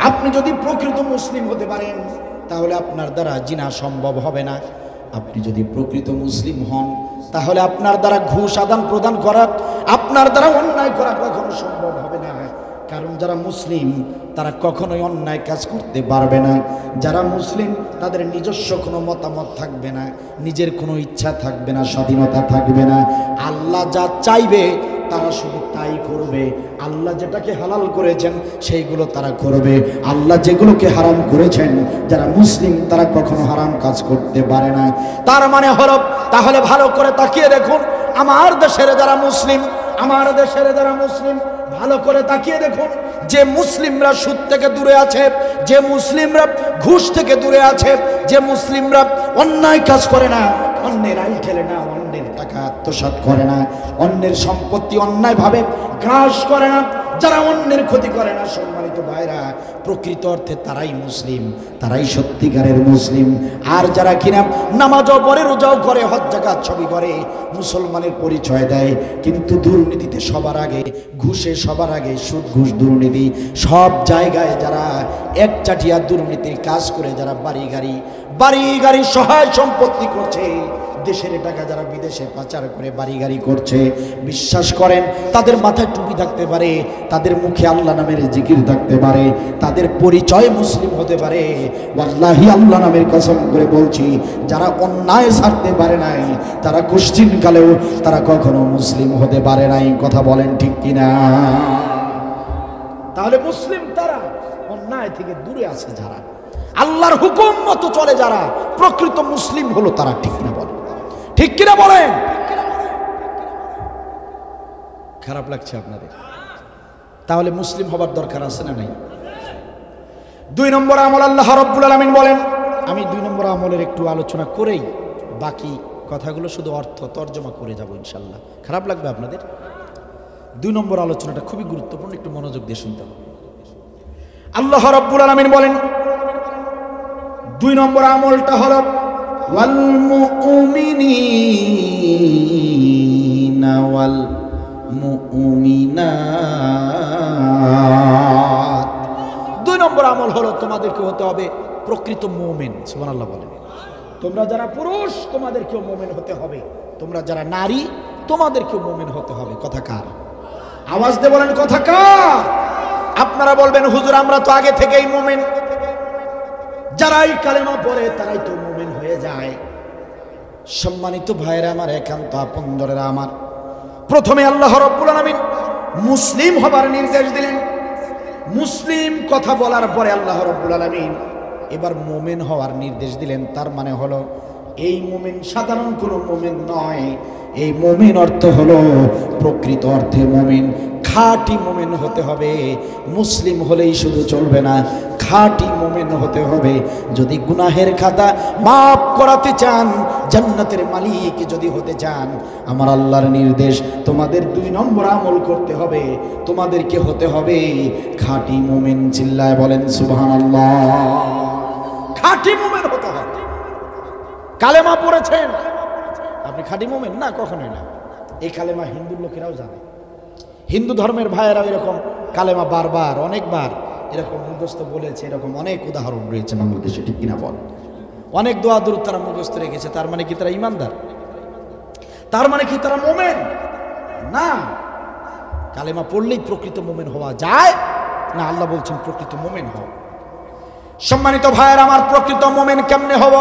আপনি যদি প্রকৃত মুসলিম হতে পারেন, তাহলে আপনার দ্বারা জিনা সম্ভব হবে না। আপনি যদি প্রকৃত মুসলিম হন, তাহলে আপনার দ্বারা ঘুষ আদান প্রদান করা, আপনার দ্বারা অন্যায় করা কখনো সম্ভব হবে না। কারণ যারা মুসলিম তারা কখনোই অন্যায় কাজ করতে পারবে না। যারা মুসলিম তাদের নিজস্ব কোনো মতামত থাকবে না, নিজের কোনো ইচ্ছা থাকবে না, স্বাধীনতা থাকবে না। আল্লাহ যা চাইবে তারা শুধু তাই করবে। আল্লাহ যেটাকে হালাল করেছেন সেইগুলো তারা করবে। আল্লাহ যেগুলোকে হারাম করেছেন, যারা মুসলিম তারা কখনো হারাম কাজ করতে পারে না। তার মানে হলো, তাহলে ভালো করে তাকিয়ে দেখুন, আমার দেশের যারা মুসলিম, আমার দেশের যারা মুসলিম, ভালো করে তাকিয়ে দেখুন, যে মুসলিমরা সুদ থেকে দূরে আছে, যে মুসলিমরা ঘুষ থেকে দূরে আছে, যে মুসলিমরা অন্যায় কাজ করে না, অন্যের আইল ঠেলে না, অন্যের টাকা আত্মসাৎ করে না, অন্যের সম্পত্তি অন্যায়ভাবে গ্রাস করে না, যারা অন্যের ক্ষতি করে না, সম্মানিত ভাইরা, প্রকৃত অর্থে তারাই মুসলিম, তারাই সত্যিকারের মুসলিম। আর যারা কিনা নামাজও পড়ে, রোজাও করে, হজ জাকাত সবই করে, মুসলমানের পরিচয় দেয়, কিন্তু দুর্নীতিতে সবার আগে, ঘুষে সবার আগে, সুদ ঘুষ দুর্নীতি সব জায়গায় যারা একচাটিয়া দুর্নীতির কাজ করে, যারা বাড়ি গাড়ি সহায় সম্পত্তি করছে, দেশের টাকা যারা বিদেশে পাচার করে বাড়ি গাড়ি করছে, বিশ্বাস করেন তাদের মাথায় টুপি থাকতে পারে, তাদের মুখে আল্লাহ নামের জিকির থাকতে পারে, তাদের পরিচয় মুসলিম হতে পারে। ওয়াল্লাহি আল্লাহ নামের কসম করে বলছি, যারা অন্যায় ছাড়তে পারে নাই, তারা কোশ্চিনকালেও তারা কখনো মুসলিম হতে পারে নাই। কথা বলেন ঠিক কিনা? তাহলে মুসলিম তারা অন্যায় থেকে দূরে আছে, যারা আল্লাহর হুকুম মতো চলে, যারা প্রকৃত মুসলিম হলো তারা। ঠিক কিনা বলেন? ঠিক কিনা বলেন? খারাপ লাগছে আপনাদের? তাহলে মুসলিম হবার দরকার আছে না নাই? 2 নম্বর আমল আল্লাহ রাব্বুল আলামিন বলেন, আমি 2 নম্বর আমলের একটু আলোচনা করেই বাকি কথাগুলো শুধু অর্থ তর্জমা করে যাব ইনশাল্লাহ। খারাপ লাগবে আপনাদের? 2 নম্বর আলোচনাটা খুবই গুরুত্বপূর্ণ, একটু মনোযোগ দিয়ে শুনতে হবে। আল্লাহ রাব্বুল আলামিন বলেন, 2 নম্বর আমলটা হলো ওয়াল মুমিনিনা ওয়াল মুমিনাত। 2 নম্বর আমল হলো তোমাদেরকে হতে হবে প্রকৃত মুমিন। সুবহানাল্লাহ বলেন। তোমরা যারা পুরুষ তোমাদেরকেও মুমিন হতে হবে, তোমরা যারা নারী তোমাদেরকেও মুমিন হতে হবে। কথা কার? আওয়াজ দিয়ে বলেন, কথা কার? আপনারা বলবেন, হুজুর আমরা তো আগে থেকেই মুমিন। যারাই কালেমা পড়ে তারাই তো মুমিন হয়ে যায়। সম্মানিত ভাইরা আমার, একান্ত আপনজনেরা আমার, প্রথমে আল্লাহ রাব্বুল আলামিন মুসলিম হবার নির্দেশ দিলেন। মুসলিম কথা বলার পরে আল্লাহ রাব্বুল আলামিন এবার মোমেন হওয়ার নির্দেশ দিলেন। তার মানে হলো এই মোমেন সাধারণ কোনো মোমেন নয়, এই মোমেন অর্থ হলো প্রকৃত অর্থে মোমেন, খাঁটি মোমেন হতে হবে। মুসলিম হলেই শুধু চলবে না, খাঁটি মোমেন হতে হবে। যদি গুনাহের খাতা মাফ করাতে চান, জান্নাতের মালিক যদি হতে চান, আমার আল্লাহর নির্দেশ তোমাদের 2 নম্বর আমল করতে হবে, তোমাদেরকে হতে হবে খাঁটি মোমেন। চিল্লায় বলেন সুবহানাল্লাহ। খাঁটি মোমেন হতে হবে। কালেমা পড়েছেন আপনি খাঁটি মোমেন না? কখনোই না। এই কালেমা হিন্দু লোকেরাও জানে, হিন্দু ধর্মের ভাইয়েরা এরকম কালেমা বারবার অনেকবার এরকম মুখস্থ বলেছে, এরকম অনেক উদাহরণ রয়েছে বাংলাদেশে, ঠিক কিনা বল? অনেক দোয়া দূর তারা মুখস্থ রেখেছে। তার মানে কি তারা ইমানদার? তার মানে কি তারা মোমেন? না। কালেমা পড়লেই প্রকৃত মোমেন হওয়া যায় না? আল্লাহ বলছেন প্রকৃত মোমেন হও। সম্মানিত ভাইয়েরা আমার, প্রকৃত মোমেন কেমনে হব?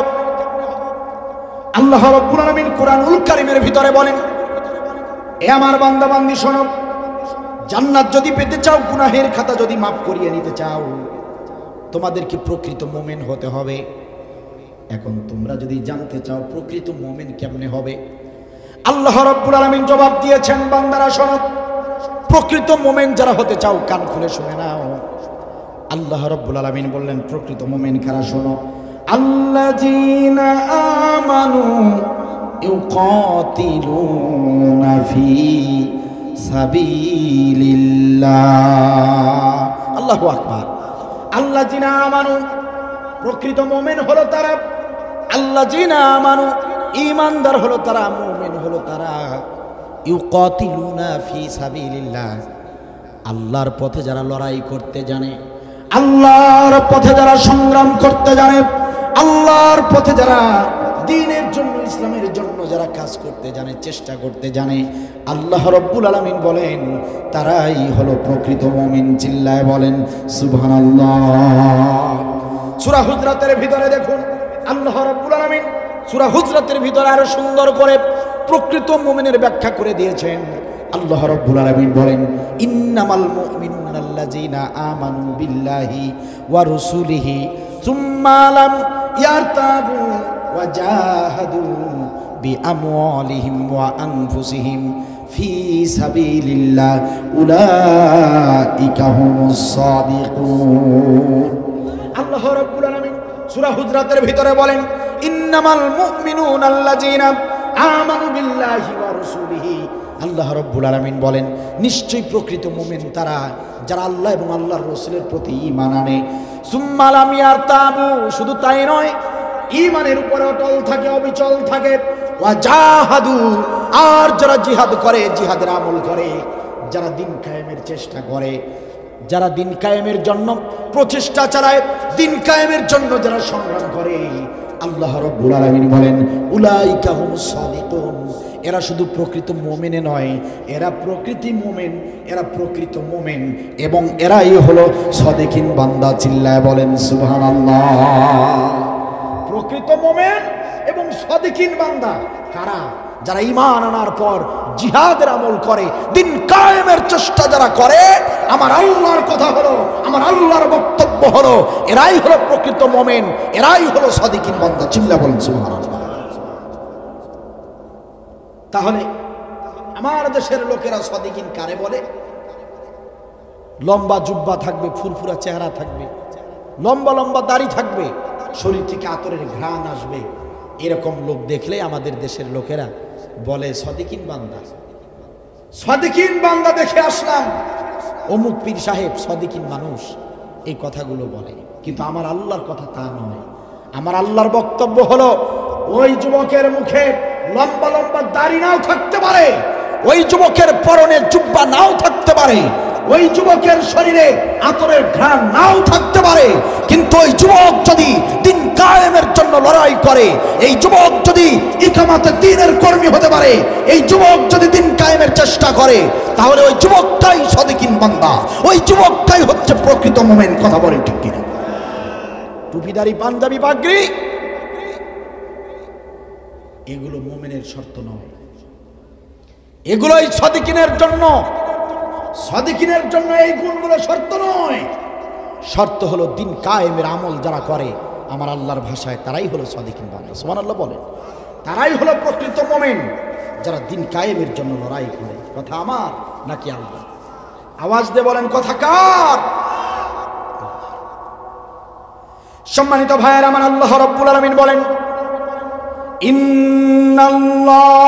আল্লাহ রাব্বুল আলামিন কুরআনুল কারীমের ভিতরে বলেন, এ আমার বান্দা বান্দি শোনো, জান্নাত যদি পেতে চাও, গুনাহের খাতা যদি মাফ করিয়ে নিতে চাও, তোমাদেরকে প্রকৃত মোমেন হতে হবে। এখন তোমরা যদি জানতে চাও প্রকৃত মোমেন কেমনে হবে, আল্লাহ রাব্বুল আলামিন জবাব দিয়েছেন, বান্দারা শোনো, প্রকৃত মোমেন যারা হতে চাও কান খুলে শুনে নাও। আল্লাহ রাব্বুল আলামিন বললেন প্রকৃত মোমেন কারা? শোনো, আল্লাযীনা আমানু ইউকাতিলুনা ফি সাবিলিল্লাহ। আল্লাহু আকবার। আল্লাযীনা আমানু, প্রকৃত মুমিন হলো তারা। আল্লাযীনা আমানু, ঈমানদার হলো তারা, মুমিন হলো তারা। ইউকাতিলুনা ফি সাবিলিল্লাহ, আল্লাহর পথে যারা লড়াই করতে জানে, আল্লাহর পথে যারা সংগ্রাম করতে জানে, আল্লাহর পথে যারা দ্বীনের জন্য, ইসলামের জন্য যারা কাজ করতে জানে, চেষ্টা করতে জানে, আল্লাহ রাব্বুল আলামিন বলেন তারাই হলো প্রকৃত মুমিন। চিল্লায় বলেন সুবহানাল্লাহ। সূরা হুজরাতের ভিতরে দেখুন, আল্লাহ রাব্বুল আলামিন সূরা হুজরাতের ভিতরে আরো সুন্দর করে প্রকৃত মুমিনের ব্যাখ্যা করে দিয়েছেন। আল্লাহ রাব্বুল আলামিন বলেন, ইন্নামাল মুমিনুনা আল্লাযীনা আমানু বিল্লাহি ওয়া রাসূলিহি সুম্মা লাম ইয়ারতাবু ওয়া জাহাদু বিআমওয়ালিহিম ওয়া আনফুসিহিম ফি সাবিলিল্লাহ উলাইকা হুমুস সাদিকুন। আল্লাহ রাব্বুল আলামিন সূরা হুজরাতের ভিতরে বলেন, ইন্নামাল মুমিনুনা আল্লাযীনা আমানু বিল্লাহি ওয়া রাসূলিহি। আল্লাহ রাব্বুল আলামিন বলেন নিশ্চয়ই প্রকৃত মুমিন তারা যারা আল্লাহ এবং আল্লাহর রাসূলের প্রতি ঈমান আনে। সুম্মা লাম ইয়ারতাবু, শুধু তাই নয়, ঈমানের উপরে অটল থাকে, অবিচল থাকে। ওয়া জাহাদু, আর যারা জিহাদ করে, জিহাদের আমল করে, যারা দিন কায়েমের চেষ্টা করে, যারা দিন কায়েমের জন্য প্রচেষ্টা চালায়, দিন কায়েমের জন্য যারা সংগ্রাম করে, আল্লাহ রাব্বুল আলামিন বলেন উলাইকা হুমুস সাদিকুন। এরা শুধু প্রকৃত মুমিনে নয়, এরা প্রকৃতি মুমিন, এরা প্রকৃত মুমিন এবং এরাই হলো সাদিকিন বান্দা। চিল্লায় বলেন সুবহানাল্লাহ। প্রকৃত মুমিন এবং সাদিকিন বান্দা কারা? যারা ঈমান আনার পর জিহাদের আমল করে, দিন কায়েমের চেষ্টা যারা করে। আমার আল্লাহর কথা হলো, আমার আল্লাহর বক্তব্য হলো, এরাই হলো প্রকৃত মুমিন, এরাই হলো সাদিকিন বান্দা। চিল্লা বলেন সুবহানাল্লাহ। তাহলে আমার দেশের লোকেরা সাদিকিন কারে বলে? লম্বা জুব্বা থাকবে, ফুরফুরা চেহারা থাকবে, লম্বা লম্বা দাড়ি থাকবে, শরীর থেকে আতরের ঘ্রাণ আসবে, এরকম লোক দেখলে আমাদের দেশের লোকেরা বলে সাদিকিন বান্দা। সাদিকিন বান্দা দেখে আসলাম, অমুক পীর সাহেব সাদিকিন মানুষ, এই কথাগুলো বলে। কিন্তু আমার আল্লাহর কথা তা নয়। আমার আল্লাহর বক্তব্য হলো, ওই যুবকের মুখে লম্বা লম্বা দাড়ি নাও থাকতে পারে, ওই যুবকের পরনে জুব্বা নাও থাকতে পারে, ওই যুবকের শরীরে আতরের ঘ্রাণ নাও থাকতে পারে, কিন্তু ওই যুবক যদি দিন কায়েমের জন্য লড়াই করে, এই যুবক যদি ইকামাতে দ্বীনের কর্মী হতে পারে, এই যুবক যদি দিন কায়েমের চেষ্টা করে, তাহলে ওই যুবকটাই সাদিকিন বান্দা, ওই যুবকটাই হচ্ছে প্রকৃত মুমিন। কথা বলেন ঠিক কিনা? টুপিদারি, পাঞ্জাবি, পাগড়ি এগুলো মুমিনের শর্ত নয়, এগুলোই সাদিকিনের জন্য। সাদিকিনের জন্য এই গুণগুলো শর্ত নয়। শর্ত হলো দিন কায়েমের আমল যারা করে, আমার আল্লাহর ভাষায় তারাই হলো সাদিকিন বান্দা। সুবহানাল্লাহ বলেন। তারাই হলো প্রকৃত মুমিন যারা দিন কায়েমের জন্য লড়াই করে। কথা আমার নাকি আল্লাহ? আওয়াজ দিয়ে বলেন কথা কার? সম্মানিত ভাইয়েরা আমার, আল্লাহ রাব্বুল আলামিন বলেন, ইন্নাল্লাহা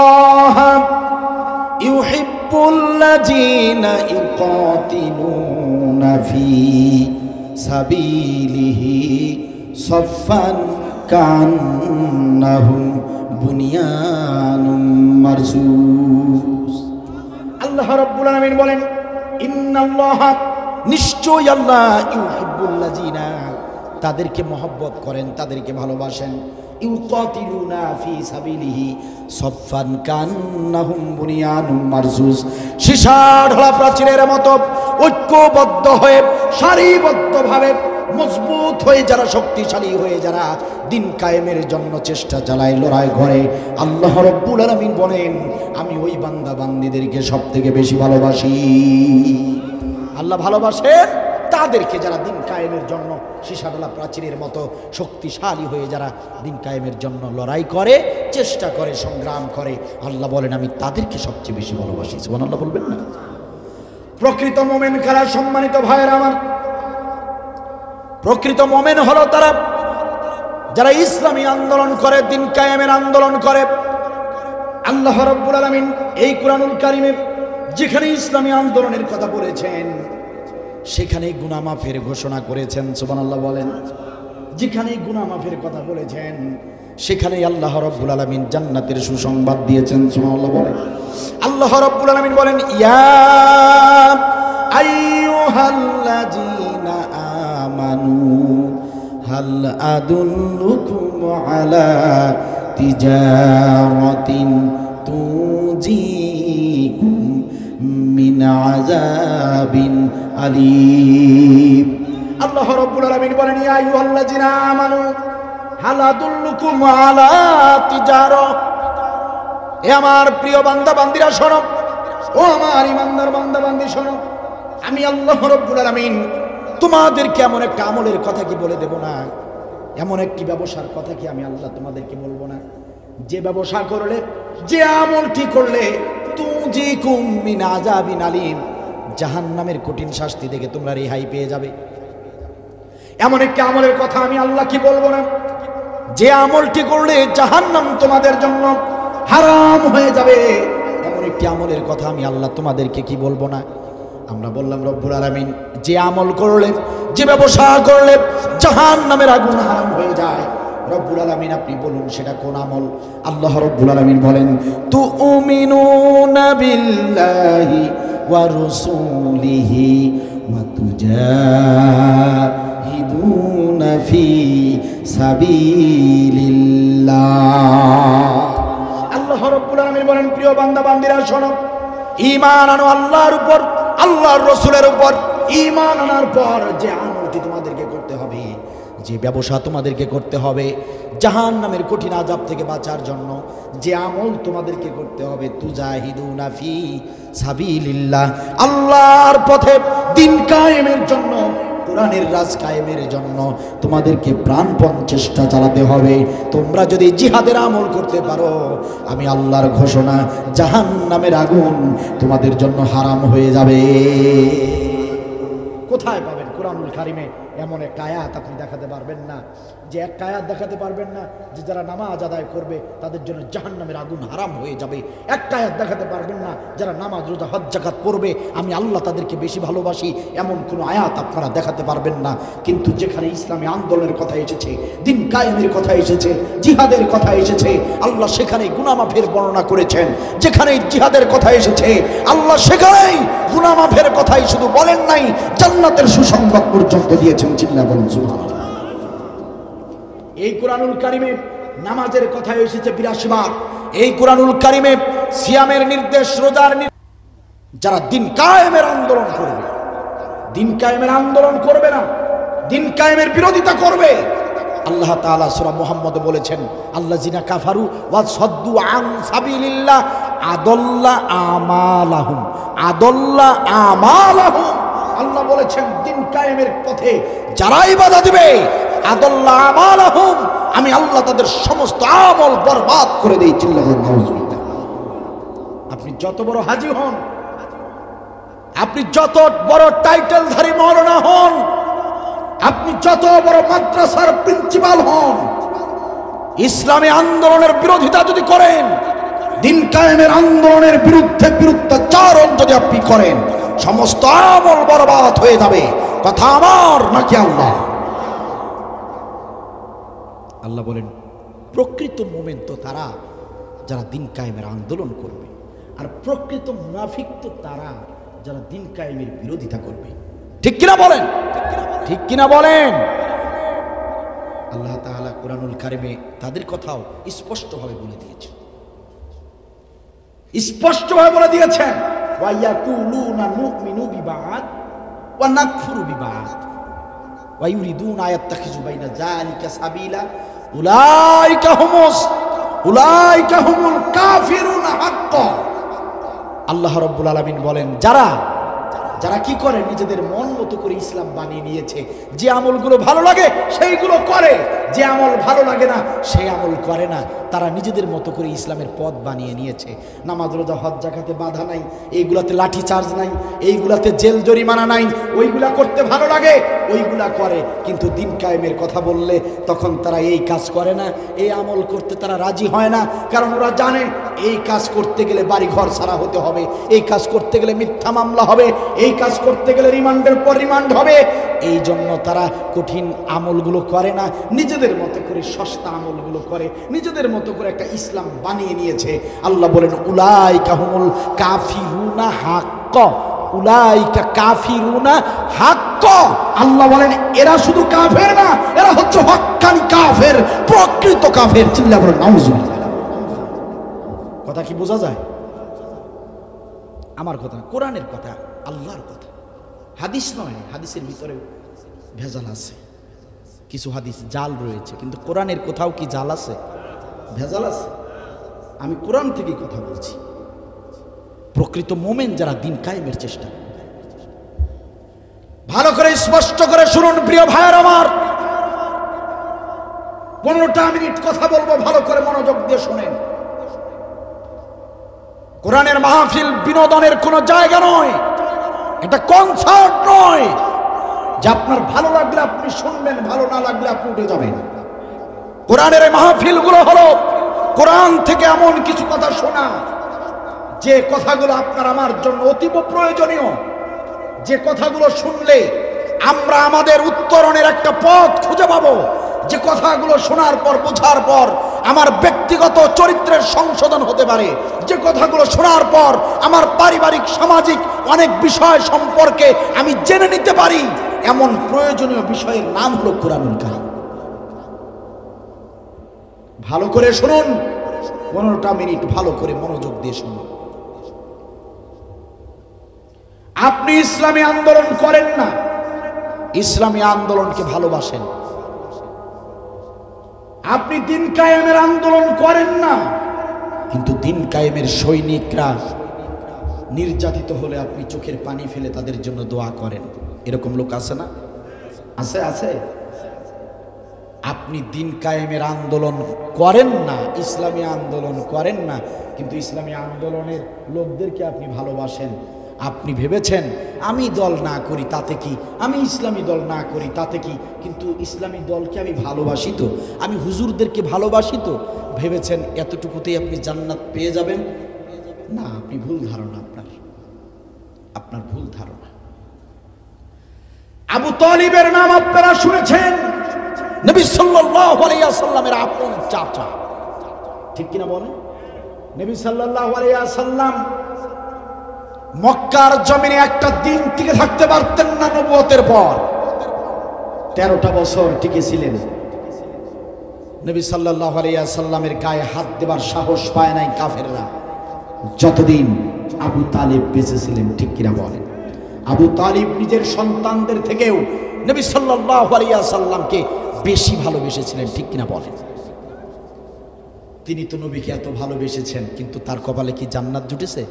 ইউহিব্বুল্লাযীনা ইউকাতিলুনা ফী সাবিলিহি সাফফান কান্নাহুম বুনিয়ানুম মারসুস। আল্লাহ রাব্বুল আলামিন বলেন, ইন্নাল্লাহা, নিশ্চয় আল্লাহ, ইউহিব্বুল্লাযীনা, তাদেরকে মহব্বত করেন, তাদেরকে ভালোবাসেন, ইউকাতিলুনা ফি সাবিলিহি সাফফান কান্নাহুম বুনিয়ানুম মারসুস, সীসা ঢালা প্রাচীরের মতো ঐক্যবদ্ধ হয়ে সারিবদ্ধভাবে মজবুত হয়ে যারা, শক্তিশালী হয়ে যারা দিন কায়েমের জন্য চেষ্টা চালায়, লড়াই করে, আল্লাহ রাব্বুল আলামিন বলেন, আমি ওই বান্দা বান্দীদেরকে সব থেকে বেশি ভালোবাসি। আল্লাহ ভালোবাসেন তাদেরকে যারা দিন কায়েমের জন্য সীসাডালা প্রাচীরের মতো শক্তিশালী হয়ে যারা দিন কায়েমের জন্য লড়াই করে, চেষ্টা করে, সংগ্রাম করে। আল্লাহ বলেন, আমি তাদেরকে সবচেয়ে বেশি ভালোবাসি। সুবহানাল্লাহ বলবেন না? প্রকৃত মুমিন কারা? সম্মানিত ভাইয়েরা আমার, প্রকৃত মুমিন হলো তারা যারা ইসলামী আন্দোলন করে, দিন কায়েমের আন্দোলন করে। আল্লাহ রাব্বুল আলামিন এই কুরআনুল কারীমে যেখানে ইসলামী আন্দোলনের কথা বলেছেন সেখানেই গুনাহ মাফের ঘোষণা করেছেন। সুবহানাল্লাহ বলেন। যেখানেই গুনাহ মাফের কথা বলেছেন সেখানেই আল্লাহ রাব্বুল আলামিন জান্নাতের সুসংবাদ দিয়েছেন। সুবহানাল্লাহ বলেন। আল্লাহ রাব্বুল আলামিন বলেন, ইয়া আইয়ুহাল্লাযীনা আমানু হাল আদুল্লুকুম আলা তিজারাতিন তুজিকুম মিন আযাবিন আলীম। আল্লাহ রাব্বুল আলামিন বলেন, ইয়া আইয়ুহাল্লাযীনা আমানু হাল আদুল্লুকুম আলা তিজারা, এ আমার প্রিয় বান্দা বান্দীরা শোনো, ও আমার ইমানদার বান্দা বান্দী শোনো, আমি আল্লাহ রাব্বুল আলামিন তোমাদেরকে এমন একটা আমলের কথা কি বলে দেব না? এমন একটি ব্যবসার কথা কি আমি আল্লাহ তোমাদেরকে বলবো না? যে ব্যবসা করলে, যে আমলটি করলে তুজিকুম মিন আযাবিন আলীম, জাহান্নামের কঠিন শাস্তি থেকে তোমরা রেহাই পেয়ে যাবে। এমন একটি আমলের কথা আমি আল্লাহ কি বলবো না? যে আমলটি করলে জাহান্নাম তোমাদের জন্য হারাম হয়ে যাবে, এমন একটি আমলের কথা আমি আল্লাহ তোমাদেরকে কি বলবো না? আমরা বললাম রব্বুল আলামিন যে আমল করলে, যে ব্যবসা করলে জাহান্নামের আগুন হারাম হয়ে যায়, রব্বুল আলামিন আপনি বলুন সেটা কোন আমল? আল্লাহ রব্বুল আলামিন বলেন, তুমিনুনা বিল্লাহি ওয়া রাসূলিহি ওয়া তুজাহিদুনা ফি সাবিলিল্লাহ। আল্লাহ রব্বুল আলামিন বলেন, প্রিয় বান্দা বান্দীরা শোনো, ঈমান আনো আল্লাহর উপর, আল্লাহর রাসূলের উপর। ঈমান আনার পর যে আমলটি তোমাদেরকে করতে হবে, যে ব্যবসা তোমাদেরকে করতে হবে জাহান্নামের কঠিন আযাব থেকে বাঁচার জন্য, যে আমল তোমাদেরকে করতে হবে, তুজাহিদুনা ফি সাবিলিল্লাহ, আল্লাহর পথে দিন কায়েমের জন্য, কোরআনের রাজ কায়েমের জন্য তোমাদেরকে প্রাণপণ চেষ্টা চালাতে হবে। তোমরা যদি জিহাদের আমল করতে পারো, আমি আল্লাহর ঘোষণা, জাহান্নামের আগুন তোমাদের জন্য হারাম হয়ে যাবে। কোথায় পাবেন? কুরআনুল কারীমে এমন একটা আয়াত আপনি দেখাতে পারবেন না, যে একটা আয়াত দেখাতে পারবেন না যে যারা নামাজ আদায় করবে তাদের জন্য জাহান্নামের আগুন হারাম হয়ে যাবে। একটা আয়াত দেখাতে পারবেন না যারা নামাজ রোজা হজ যাকাত করবে আমি আল্লাহ তাদেরকে বেশি ভালোবাসি, এমন কোনো আয়াত আপনারা দেখাতে পারবেন না। কিন্তু যেখানে ইসলামী আন্দোলনের কথা এসেছে, দিন কায়েমের কথা এসেছে, জিহাদের কথা এসেছে, আল্লাহ সেখানেই গুনাহ মাফের বর্ণনা করেছেন। যেখানেই জিহাদের কথা এসেছে আল্লাহ সেখানেই গুনাহ মাফের কথাই শুধু বলেন নাই, জান্নাতের সুসংবাদ পর্যন্ত দিয়েছেন। চিল্লায়া বলেন সুবহানাল্লাহ। এই কুরআনুল কারীমে নামাজের কথা এসেছে ৮২ বার। এই কুরআনুল কারীমে সিয়ামের নির্দেশ, রোজার নির্দেশ। যারা দিন কায়েমের আন্দোলন করবে, দিন কায়েমের আন্দোলন করবে না, দিন কায়েমের বিরোধিতা করবে, আল্লাহ তাআলা সূরা মুহাম্মদে বলেছেন, আল্লাযিনা কাফারু ওয়া সাদ্দু আন সাবিলিল্লাহ আদাল্লা আমালাহুম, আদাল্লা আমালাহুম। আল্লাহ বলেছেন দিন কায়েমের পথে যারাই বাধা দিবে আদাল্লা আমালাহুম, আমি আল্লাহ তাদের সমস্ত আমল বরবাদ করে দেই। চিল্লাল্লাহু নাউযুবিল্লাহ। আপনি যত বড় হাজী হন, আপনি যত বড় টাইটেলধারী মাওলানা হন, আপনি যত বড় মাদ্রাসার প্রিন্সিপাল হন, ইসলামী আন্দোলনের বিরোধিতা যদি করেন, দিন কায়েমের আন্দোলনের বিরুদ্ধে বিরুদ্ধাচারণ যদি আপনি করেন, সমস্ত আমল বরবাদ হয়ে যাবে। কথা আমার নাকি আল্লাহ? আল্লাহ বলেন প্রকৃত মুমিন তো তারা যারা দিন কায়েমের আন্দোলন করবে, আর প্রকৃত মুনাফিক তো তারা যারা দিন কায়েমের বিরোধিতা করবে। ঠিক কিনা বলেন? ঠিক কিনা বলেন? আল্লাহ তাআলা কুরআনুল কারিমে তাদের কথাও স্পষ্টভাবে বলে দিয়েছেন, স্পষ্টভাবে বলে দিয়েছেন, ওয়া ইয়াকুলুনা নুমিনু বিবাদ ওয়া নাকফুরু বিবাদ ওয়া ইউরিদুনা আয়াত্তাখিযু বাইনা যালিকা সাবিলা উলাইকা হুমুল কাফিরুনা হাক্কা। আল্লাহ রাব্বুল আলামিন বলেন, যারা যারা কি করে, নিজেদের মন মতো করে ইসলাম বানিয়ে নিয়েছে। যে আমলগুলো ভালো লাগে সেইগুলো করে, যে আমল ভালো লাগে না সেই আমল করে না। তারা নিজেদের মতো করে ইসলামের পথ বানিয়ে নিয়েছে। নামাজ রোজা হজ যাকাতে বাধা নাই, এইগুলাতে লাঠি চার্জ নাই, এইগুলাতে জেল জরিমানা নাই, ওইগুলা করতে ভালো লাগে ওইগুলা করে। কিন্তু দিন কায়েমের কথা বললে তখন তারা এই কাজ করে না, এই আমল করতে তারা রাজি হয় না। কারণ ওরা জানে এই কাজ করতে গেলে বাড়ি ঘর ছাড়া হতে হবে, এই কাজ করতে গেলে মিথ্যা মামলা হবে, এই কাজ করতে গেলে রিমান্ডের পর রিমান্ড হবে। এই জন্য তারা কঠিন আমলগুলো করে না, নিজেদের মতো করে সস্তা আমলগুলো করে, নিজেদের মতো করে একটা ইসলাম বানিয়ে নিয়েছে। আল্লাহ বলেন উলাইকা হুমুল কাফিরুনা হাক্কা, উলাইকা কাফিরুনা হাক্কা। আল্লাহ বলেন এরা শুধু কাফের না, এরা হচ্ছে হক্কানি কাফের, প্রকৃত কাফের। চিল্লা বলেন নাউযুবিল্লাহ। কথা কি বোঝা যায়? আমার কথা, কোরআনের কথা, আল্লাহর কথা, হাদিস নয়। হাদিসের ভিতরে ভেজাল আছে, কিছু হাদিস জাল রয়েছে, কিন্তু কোরআনের কোথাও কি জাল আছে? ভেজাল আছে। আমি কোরআন থেকে কথা বলছি। প্রকৃত মোমেন যারা দিন কায়েমের চেষ্টা, ভালো করে স্পষ্ট করে শুনুন প্রিয় ভাইয়ের আমার। 15টা মিনিট কথা বলবো, ভালো করে মনোযোগ দিয়ে শুনেন। কোরআনের মাহফিল বিনোদনের কোনো জায়গা নয়, এটা কনসার্ট নয় যে আপনার ভালো লাগলে আপনি শুনবেন, ভালো না লাগলে আপনি উঠে যাবেন। কোরআনের এই মাহফিলগুলো হলো কোরআন থেকে এমন কিছু কথা শোনা, যে কথাগুলো আপনার আমার জন্য অতীব প্রয়োজনীয়, যে কথাগুলো শুনলে আমরা আমাদের উত্তরণের একটা পথ খুঁজে পাবো, যে কথাগুলো শোনার পর বোঝার পর আমার ব্যক্তিগত চরিত্রের সংশোধন হতে পারে, যে কথাগুলো শোনার পর আমার পারিবারিক সামাজিক অনেক বিষয় সম্পর্কে আমি জেনে নিতে পারি, এমন প্রয়োজনীয় বিষয়ের নাম হলো কোরআনুল কারীম। ভালো করে শুনুন, 15টা মিনিট ভালো করে মনোযোগ দিয়ে শুনুন। আপনি ইসলামী আন্দোলন করেন না, ইসলামী আন্দোলনকে ভালোবাসেন। আপনি দিন কায়েমের আন্দোলন করেন না, কিন্তু দিন কায়েমের সৈনিকরা নির্যাতিত হলে আপনি চোখের পানি ফেলে তাদের জন্য দোয়া করেন। এরকম লোক আছে না? আছে, আছে। আপনি দিন কায়েমের আন্দোলন করেন না, ইসলামী আন্দোলন করেন না, কিন্তু ইসলামী আন্দোলনের লোকদেরকে আপনি ভালোবাসেন। আপনি ভেবেছেন আমি দল না করি তাতে কি, আমি ইসলামী দল না করি তাতে কি, কিন্তু ইসলামী দলকে আমি ভালোবাসি তো, আমি হুজুরদেরকে ভালোবাসি তো, ভেবেছেন এতটুকুতেই আপনি জান্নাত পেয়ে যাবেন। না, আপনি ভুল ধারণা, আপনার ভুল ধারণা। আবু তালিবের নাম আপনারা শুনেছেন, নবী সাল্লাল্লাহু আলাইহি ওয়াসাল্লামের আপন চাচা, ঠিক কিনা বলেন? নবী সাল্লাল্লাহু আলাইহি ওয়াসাল্লাম মক্কার জমিনে একটা দিন টিকে থাকতে পারতেন না। নবুয়তের পর 13টা বছর টিকে ছিলেন। নবী সাল্লাল্লাহু আলাইহি ওয়াসাল্লামের গায়ে হাত দেবার সাহস পায় নাই কাফেররা, যতদিন আবু তালিব বেঁচে ছিলেন। ঠিক কিনা বলেন? আবু তালিব নিজের সন্তানদের থেকেও নবী সাল্লাল্লাহু আলাইহি ওয়াসাল্লামকে বেশি ভালোবেসেছিলেন। ঠিক কিনা বলেন? তিনি তো নবীকে এত ভালোবেসেছেন, কিন্তু তার কপালে কি জান্নাত জুটেছে?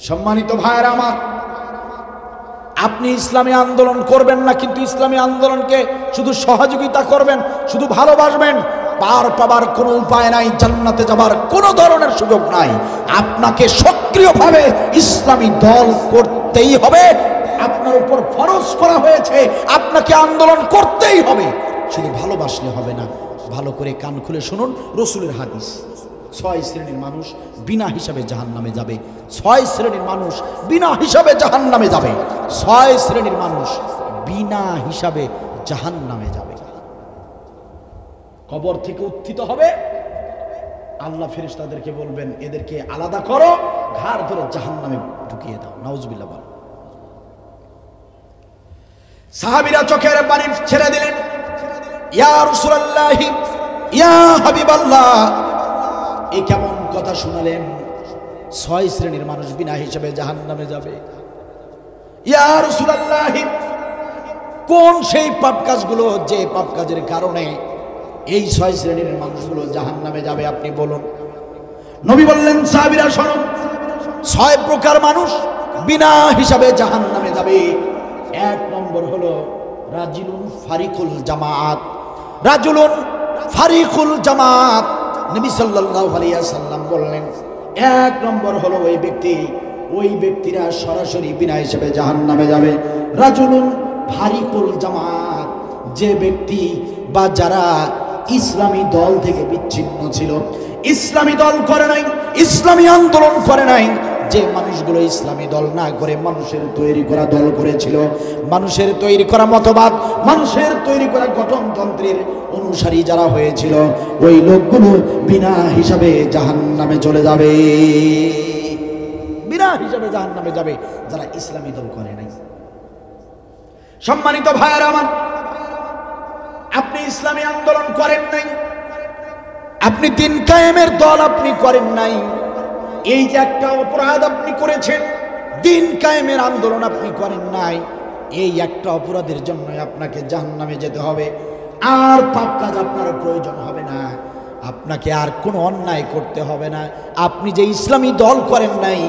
সম্মানিত ভাইয়েরা আমার, আপনি ইসলামী আন্দোলন করবেন না, কিন্তু ইসলামী আন্দোলনকে শুধু সহযোগিতা করবেন, শুধু ভালোবাসবেন, পার পাবার কোনো উপায় নাই, জান্নাতে যাবার কোনো ধরনের সুযোগ নাই। আপনাকে সক্রিয়ভাবে ইসলামী দল করতেই হবে। আপনার উপর ফরজ করা হয়েছে, আপনাকে আন্দোলন করতেই হবে। শুধু ভালোবাসলে হবে না, ভালো করে কান খুলে শুনুন রসুলের হাদিস। 6 শ্রেণীর মানুষ বিনা হিসাবে জাহান্নামে যাবে। 6 শ্রেণীর মানুষ বিনা হিসাবে জাহান্নামে যাবে। 6 শ্রেণীর মানুষ বিনা হিসাবে জাহান্নামে যাবে। কবর থেকে উত্থিত হবে, আল্লাহ ফেরেশতাদেরকে বলবেন এদেরকে আলাদা করো, ঘাড় ধরে জাহান্নামে ঢুকিয়ে দাও। নাউজুবিল্লাহ বল। সাহাবীরা চোখের পানি ছেড়ে দিলেন, ইয়া রাসূলুল্লাহ, ইয়া হাবিবাল্লাহ, এই কেমন কথা শোনালেন? 6 শ্রেণীর মানুষ বিনা হিসাবে জাহান্নামে যাবে। ইয়া রাসূলুল্লাহ, কোন সেই পাপ কাজগুলো যে পাপ কাজের কারণে এই 6 শ্রেণীর মানুষগুলো জাহান্নামে যাবে আপনি বলুন। নবী বললেন, সাহাবীরা শোনো, 6 প্রকার মানুষ বিনা হিসাবে জাহান্নামে যাবে। 1 নম্বর হলো রাজুলুন ফারিকুল জামাত। রাজুলুন ফারিকুল জামাত, নবী সাল্লাল্লাহু আলাইহি ওয়াসাল্লাম বললেন 1 নম্বর হলো ওই ব্যক্তিরা সরাসরি বিনা হিসাবে জাহান্নামে যাবে। রাজুলুন ফারিকুল জামাত, যে ব্যক্তি বা যারা ইসলামী দল থেকে বিচ্ছিন্ন ছিল, ইসলামী দল করে নাই, ইসলামী আন্দোলন করে নাই, যে মানুষগুলো ইসলামী দল না করে মানুষের তৈরি করা দল করেছিল, মানুষের তৈরি করা মতবাদ, মানুষের তৈরি করা গঠনতন্ত্রের অনুসারী যারা হয়েছিল, ওই লোকগুলো বিনা হিসাবে জাহান্নামে চলে যাবে। বিনা হিসাবে জাহান্নামে যাবে যারা ইসলামী দল করে নাই। সম্মানিত ভাইয়েরা আমার, আপনি ইসলামী আন্দোলন করেন নাই, আপনি দিন কায়েমের দল আপনি করেন নাই, এই যে একটা অপরাধ আপনি করেছেন, দিন কায়েমের আন্দোলন আপনি করেন নাই, এই একটা অপরাধের জন্য আপনাকে জাহান্নামে যেতে হবে। আর পাপ কাজ আপনার প্রয়োজন হবে না, আপনাকে আর কোনো অন্যায় করতে হবে না। আপনি যে ইসলামী দল করেন নাই,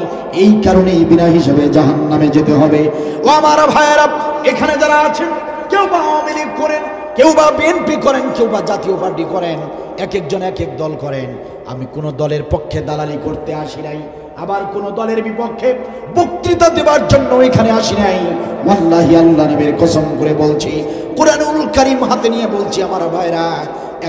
এই কারণেই বিনা হিসাবে জাহান্নামে যেতে হবে। ও আমার ভাইয়েরা, এখানে যারা আছেন, কেউ বা আওয়ামী লীগ করেন, কেউ বা বিএনপি করেন, কেউ বা জাতীয় পার্টি করেন, এক একজন এক এক দল করেন। আমি কোনো দলের পক্ষে দালালি করতে আসি নাই, আবার কোনো দলের বিপক্ষে বক্তৃতা দেবার জন্য এখানে আসি নাই। ওয়াল্লাহি, আল্লাহ নবীর কসম করে বলছি, কুরআনুল কারীম হাতে নিয়ে বলছি, আমার ভাইরা,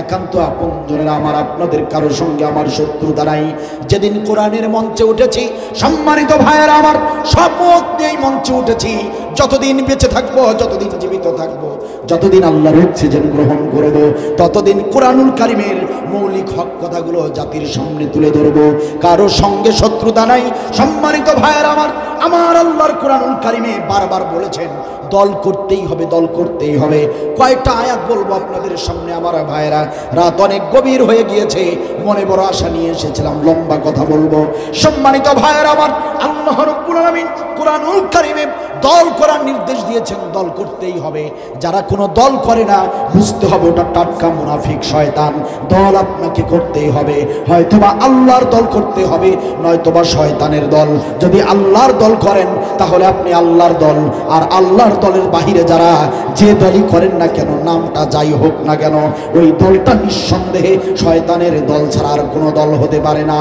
একান্ত আপনজনেরা, আমার আপনাদের কারো সঙ্গে আমার শত্রুতা নাই। যেদিন কোরআনের মঞ্চে উঠেছি, সম্মানিত ভাইয়েরা আমার, শপথ নিয়ে মঞ্চে উঠেছি, যতদিন বেঁচে থাকবো, যতদিন জীবিত থাকবো, যতদিন আল্লাহর অক্সিজেন গ্রহণ করব, ততদিন কোরআনুল কারীমের মৌলিক হক কথাগুলো জাতির সামনে তুলে ধরবো। কারো সঙ্গে শত্রুতা নাই। সম্মানিত ভাইয়েরা আমার, আমার আল্লাহর কোরআনুল কারীমে বারবার বলেছেন দল করতেই হবে, দল করতেই হবে। কয়েকটা আয়াত বলবো আপনাদের সামনে আমার ভাইয়েরা। রাত অনেক গভীর হয়ে গিয়েছে, মনে বড় আশা নিয়ে এসেছিলাম, লম্বা কথা বলবো। সম্মানিত ভাইয়েরা আমার, আল্লাহ রাব্বুল আলামিন কোরআনুল কারীমে দল করার নির্দেশ দিয়েছেন, দল করতেই হবে। যারা কোনো দল করে না, বুঝতে হবে ওটা টাটকা মুনাফিক, শয়তান। দল আপনাকে করতেই হবে, হয়তোবা আল্লাহর দল করতে হবে, নয়তোবা শয়তানের দল। যদি আল্লাহর দল করেন তাহলে আপনি আল্লাহর দল, আর আল্লাহর দলের বাহিরে যারা যে দলই করেন না কেন, নামটা যাই হোক না কেন, ওই দলটা নিঃসন্দেহে শয়তানের দল ছাড়া আর কোনো দল হতে পারে না।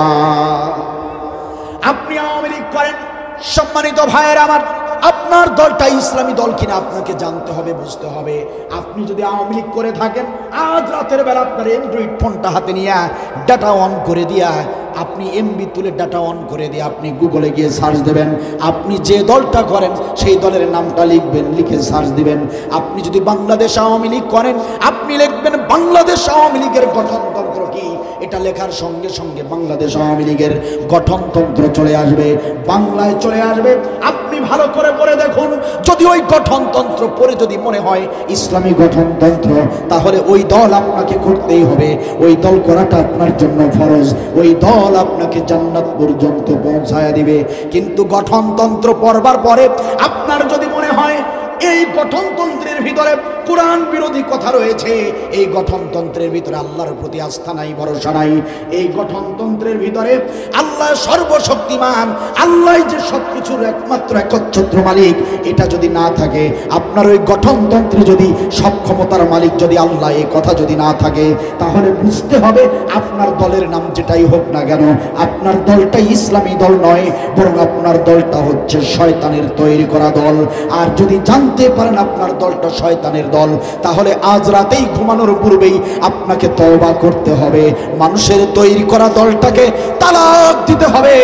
আপনি আওয়ামী লীগ করেন, সম্মানিত ভাইয়েরা আমার, আপনার দলটা ইসলামী দল কিনা আপনাকে জানতে হবে, বুঝতে হবে। আপনি যদি আওয়ামী লীগ করে থাকেন, আজ রাতের বেলা আপনার অ্যান্ড্রয়েড ফোনটা হাতে নিয়ে ডাটা অন করে দিয়া, আপনি এমবি তুলে ডাটা অন করে দিয়ে আপনি গুগলে গিয়ে সার্চ দেবেন, আপনি যে দলটা করেন সেই দলের নামটা লিখবেন, লিখে সার্চ দিবেন। আপনি যদি বাংলাদেশ আওয়ামী লীগ করেন, আপনি লিখবেন বাংলাদেশ আওয়ামী লীগের গঠনতন্ত্র কি, এটা লেখার সঙ্গে সঙ্গে বাংলাদেশ আওয়ামী লীগের গঠনতন্ত্র চলে আসবে, বাংলায় চলে আসবে। আপনি ভালো করে পড়ে দেখুন, যদি ওই গঠনতন্ত্র পড়ে যদি মনে হয় ইসলামী গঠনতন্ত্র, তাহলে ওই দল আপনাকে করতেই হবে, ওই দল করাটা আপনার জন্য ফরজ, ওই দল আপনাকে জান্নাত পর্যন্ত পৌঁছায়া দিবে। কিন্তু গঠনতন্ত্র পড়বার পরে আপনার যদি মনে হয় এই গঠনতন্ত্রের ভিতরে কোরআন বিরোধী কথা রয়েছে, এই গঠনতন্ত্রের ভিতরে আল্লাহর প্রতি আস্থা নাই, ভরসা নাই, এই গঠনতন্ত্রের ভিতরে আল্লাহ সর্বশক্তিমান, আল্লাহ যে সবকিছুর একমাত্র একচ্ছত্র মালিক, এটা যদি না থাকে, আপনার ওই গঠনতন্ত্রে যদি সব ক্ষমতার মালিক যদি আল্লাহ, এই কথা যদি না থাকে, তাহলে বুঝতে হবে আপনার দলের নাম যেটাই হোক না কেন, আপনার দলটাই ইসলামী দল নয়, বরং আপনার দলটা হচ্ছে শয়তানের তৈরি করা দল। আর যদি জানতে পারেন আপনার দলটা শয়তানের দল, তাহলে আজ রাতেই ঘুমানোর পূর্বেই আপনাকে তওবা করতে হবে, মানুষের তৈরি করা দলটাকে তালাক দিতে হবে,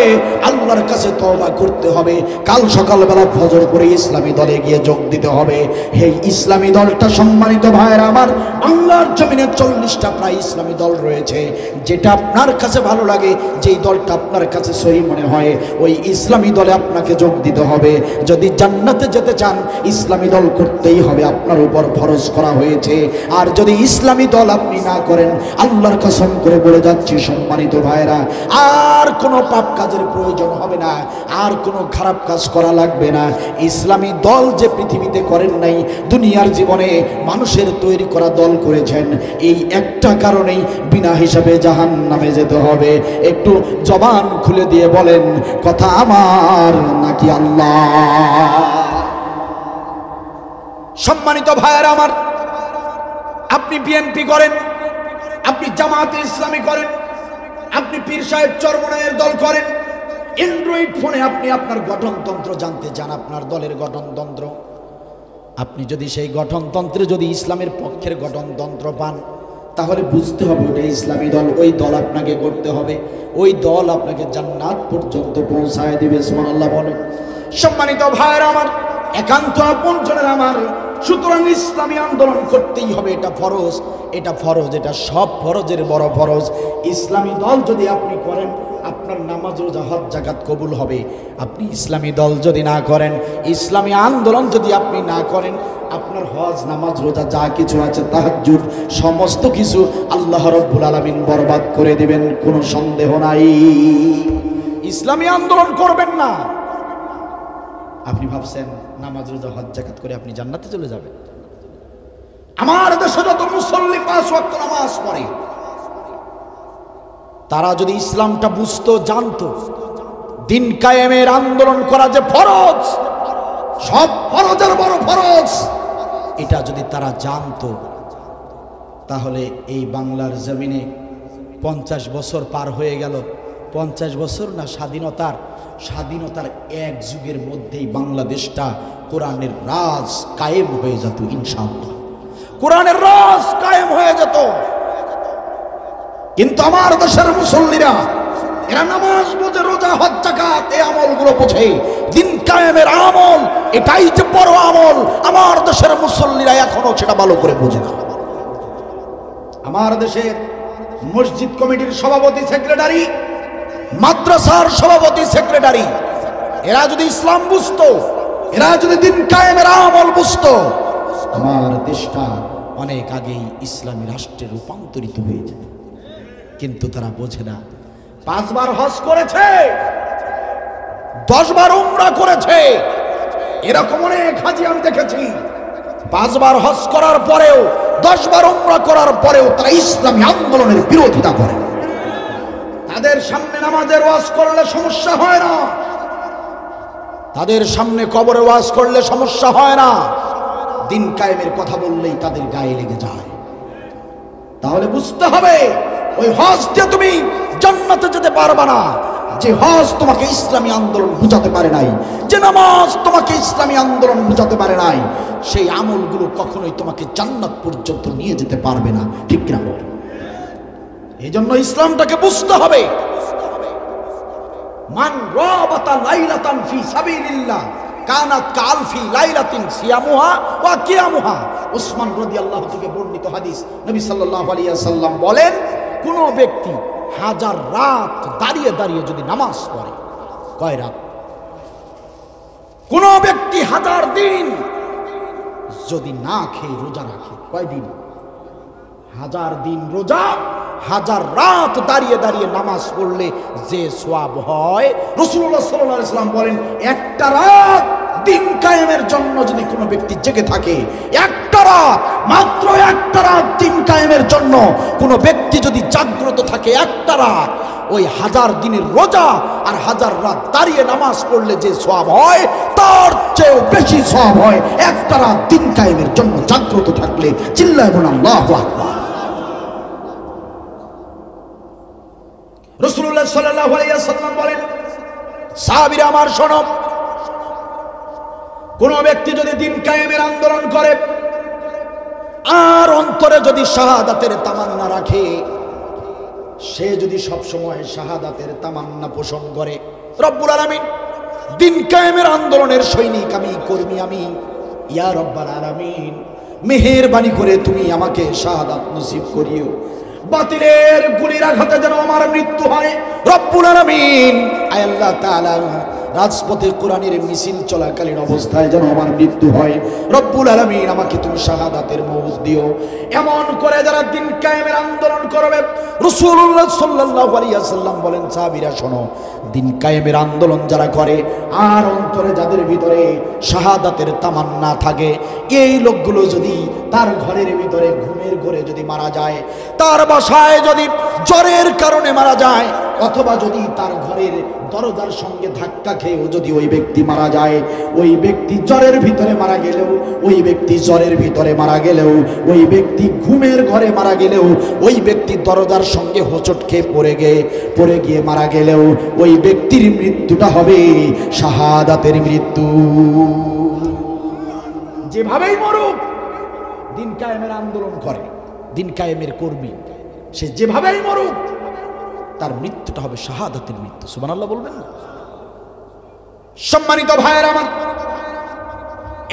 আল্লাহর কাছে তওবা করতে হবে, কাল সকালবেলা ফজর করে ইসলামী দলে গিয়ে যোগ দিতে হবে। এই ইসলামী দলটা, সম্মানিত ভাইয়েরা আমার, বাংলার জমিনে 40টা প্রায় ইসলামী দল রয়েছে। যেটা আপনার কাছে ভালো লাগে, যেই দলটা আপনার কাছে সহি মনে হয়, ওই ইসলামী দলে আপনাকে যোগ দিতে হবে। যদি জান্নাতে যেতে চান, ইসলামী দল করতেই হবে, আপনার উপর ফরজ করা হয়েছে। আর যদি ইসলামী দল আপনি না করেন, আল্লাহর কসম করে বলে যাচ্ছি সম্মানিত ভাইরা, আর কোনো পাপ কাজের প্রয়োজন হবে না, আর কোনো খারাপ কাজ করা লাগবে না। ইসলামী দল যে পৃথিবীতে করেন নাই, দুনিয়ার জীবনে মানুষের তৈরি করা দল করেছেন, এই একটা কারণেই বিনা হিসাবে জাহান্নামে যেতে হবে। একটু জবান খুলে দিয়ে বলেন, কথা আমার নাকি আল্লাহ? সম্মানিত ভাইয়েরা আমার, আপনি বিএনপি করেন, আপনি জামাতে ইসলামী করেন, আপনি পীর সাহেব চরমনায়ের দল করেন, অ্যান্ড্রয়েড ফোনে আপনি আপনার গঠনতন্ত্র জানতে চান, আপনার দলের গঠনতন্ত্র, আপনি যদি সেই গঠনতন্ত্রে যদি ইসলামের পক্ষের গঠনতন্ত্র পান, তাহলে বুঝতে হবে ওটা ইসলামী দল, ওই দল আপনাকে করতে হবে, ওই দল আপনাকে জান্নাত পর্যন্ত পৌঁছায় দিবে। সুবহানাল্লাহ বলেন। সম্মানিত ভাইয়েরা আমার, একান্ত আপনজনের আমার, সুতরাং ইসলামী আন্দোলন করতেই হবে, এটা ফরজ, এটা ফরজ, এটা সব ফরজের বড় ফরজ। ইসলামী দল যদি আপনি করেন, আপনার নামাজ রোজা হজ জাকাত কবুল হবে। আপনি ইসলামী দল যদি না করেন, ইসলামী আন্দোলন যদি আপনি না করেন, আপনার হজ নামাজ রোজা যা কিছু আছে, তাহাজ্জুদ, সমস্ত কিছু আল্লাহ রাব্বুল আলামিন বরবাদ করে দিবেন, কোনো সন্দেহ নাই। ইসলামী আন্দোলন করবেন না, আপনি ভাবছেন নামাজ রোজা হজ জাকাত করে আপনি জান্নাতে চলে যাবেন? আমার দেশে যত মুসল্লি 5 ওয়াক্ত নামাজ পড়ে, তারা যদি ইসলামটা বুঝতো, জানতো, দিন কায়েমের আন্দোলন করা যে ফরজ, সব ফরজের বড় ফরজ, এটা যদি তারা জানতো, তাহলে এই বাংলার জমিনে 50 বছর পার হয়ে গেল, 50 বছর না স্বাধীনতার এক যুগের মধ্যেই বাংলাদেশটা কোরআনের রাজ কায়েম হয়ে যেত ইনশাআল্লাহ, কোরআনের রাজ কায়েম হয়ে যেত। কিন্তু আমার দেশের মুসল্লিরা, এরা নামাজ বোঝে, রোজা হজ জাকাত, এই আমলগুলো বোঝে, দিন কায়েমের আমল, এটাই যে বড় আমল, আমার দেশের মুসল্লিরা এখনো সেটা ভালো করে বোঝে না। আমার দেশের মসজিদ কমিটির সভাপতি সেক্রেটারি, মাদ্রাসার সভাপতি সেক্রেটারি, এরা যদি ইসলাম বুঝতো, এরা যদি দিন কায়েমের আমল বুঝতো, আমার দেশটা অনেক আগেই ইসলামী রাষ্ট্রে রূপান্তরিত হয়ে যেত। কিন্তু তারা বোঝে না। 5 বার হজ করেছে, 10 বার উমরা করেছে, এরকম অনেক হাজি আমি দেখেছি। 5 বার হজ করার পরেও, 10 বার উমরা করার পরেও তারা ইসলামী আন্দোলনের বিরোধিতা করে। তাদের সামনে নামাজের ওয়াজ করলে সমস্যা হয় না, তাদের সামনে কবরে ওয়াজ করলে সমস্যা হয় না, দিন কায়েমের কথা বললেই তাদের গায়ে লেগে যায়। তাহলে বুঝতে হবে, ওই হজ দিয়ে তুমি জান্নাতে যেতে পারবে না। যে হজ তোমাকে ইসলামী আন্দোলন বুঝাতে পারে নাই, যে নামাজ তোমাকে ইসলামী আন্দোলন বুঝাতে পারে নাই, সেই আমলগুলো কখনোই তোমাকে জান্নাত পর্যন্ত নিয়ে যেতে পারবে না। ঠিক না? এই জন্য ইসলামটাকে বুঝতে হবে। মান রাবাতা লাইলাতান ফি সাবিলিল্লাহ কানাত কালফি লাইলাতিন সিয়ামুহা ওয়া কিয়ামুহা। উসমান রাদিয়াল্লাহু থেকে বর্ণিত হাদিস, নবী সাল্লাল্লাহু আলাইহি ওয়াসাল্লাম বলেন, কোন ব্যক্তি 1000 রাত দাঁড়িয়ে দাঁড়িয়ে যদি নামাজ পড়ে, কয় রাত? কোন ব্যক্তি 1000 দিন যদি না খেয়ে রোজা রাখে, কয় দিন? 1000 দিন রোজা, 1000 রাত দাঁড়িয়ে দাঁড়িয়ে নামাজ পড়লে যে সওয়াব হয়, রাসূলুল্লাহ সাল্লাল্লাহু আলাইহি ওয়াসাল্লাম বলেন, একটা রাত দিন কায়েমের জন্য যদি কোনো ব্যক্তি জেগে থাকে, একটা রাত, মাত্র একটা রাত দিন কায়েমের জন্য কোনো ব্যক্তি যদি জাগ্রত থাকে, একটা রাত, ওই 1000 দিনের রোজা আর 1000 রাত দাঁড়িয়ে নামাজ পড়লে যে সওয়াব হয় তার চেয়েও বেশি সওয়াব হয় একটা রাত দিন কায়েমের জন্য জাগ্রত থাকলে। চিল্লায় বলুন আল্লাহু আকবার। রাসূলুল্লাহ সাল্লাল্লাহু আলাইহি ওয়াসাল্লাম বলেন, সাহাবীরা আমার শোনো, কোন ব্যক্তি যদি দিন কায়েমের আন্দোলন করে আর অন্তরে যদি শাহাদাতের তামান্না রাখে, সে যদি সব সময় শাহাদাতের তামান্না পোষণ করে, রব্বুল আলামিন দিন কায়েমের আন্দোলনের সৈনিক আমি, কর্মী আমি, ইয়া রব্বাল আলামিন মেহেরবানি করে তুমি আমাকে শাহাদাত নসিব করিও, বাতিলের গুলির আঘাতে যেন আমার মৃত্যু হয় রব্বুল আলামিন। আয় আল্লাহ তাআলা, রাজপথে কোরআনের মিছিল চলাকালীন অবস্থায় যেন আমার মৃত্যু হয় রব্বুল আলামিন, আমাকে তুমি শাহাদাতের মওত দিও। এমন করে যারা দিন কায়েমের আন্দোলন করবে, রাসূলুল্লাহ সাল্লাল্লাহু আলাইহি ওয়াসাল্লাম বলেন, সাহাবীরা শোনো, দিন কায়েমের আন্দোলন যারা করে আর অন্তরে যাদের ভিতরে শাহাদাতের তামান্না থাকে, এই লোকগুলো যদি তার ঘরের ভিতরে ঘুমের ঘরে যদি মারা যায়, তার বাসায় যদি জ্বরের কারণে মারা যায়, অথবা যদি তার ঘরের দরজার সঙ্গে ধাক্কা খেয়েও যদি ওই ব্যক্তি মারা যায়, ওই ব্যক্তি জ্বরের ভিতরে মারা গেলেও, ওই ব্যক্তি জ্বরের ভিতরে মারা গেলেও, ওই ব্যক্তি ঘুমের ঘরে মারা গেলেও, ওই ব্যক্তি দরজার সঙ্গে হোঁচট খেয়ে পড়ে গিয়ে মারা গেলেও, ওই ব্যক্তির মৃত্যুটা হবে শাহাদাতের মৃত্যু। যেভাবেই মরুক, দিন কায়েমের আন্দোলন করে, দিন কায়েমের কর্মী, সে যেভাবেই মরুক তার মৃত্যুটা হবে শাহাদাতের মৃত্যু। সুবহানাল্লাহ বলবেন না? সম্মানিত ভাইয়ের আমার,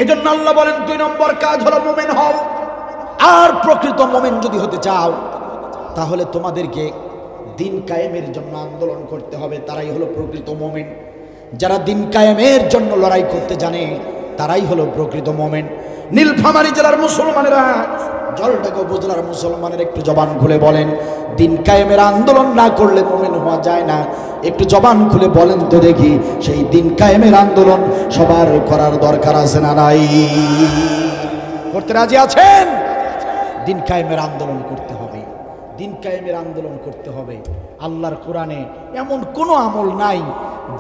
এজন্য আল্লাহ বলেন 2 নম্বর কাজ হলো মুমিন হও। আর প্রকৃত মুমিন যদি হতে চাও, তাহলে তোমাদেরকে দিন কায়েমের জন্য আন্দোলন করতে হবে। তারাই হলো প্রকৃত মুমিন। যারা দিন কায়েমের জন্য লড়াই করতে জানে, তারাই হলো প্রকৃত মুমিন। নীলফামারী জেলার মুসলমানেরা, জলঢাকা উপজেলার মুসলমানের একটু জবান খুলে বলেন, দিন কায়েমের আন্দোলন না করলে মুমিন হওয়া যায় না। একটু জবান খুলে বলেন তো দেখি, সেই দিন কায়েমের আন্দোলন সবার করার দরকার আছে না নাই? করতে রাজি আছেন? দিন কায়েমের আন্দোলন করতে হবে, দিন কায়েমের আন্দোলন করতে হবে। আল্লাহর কোরআনে এমন কোনো আমল নাই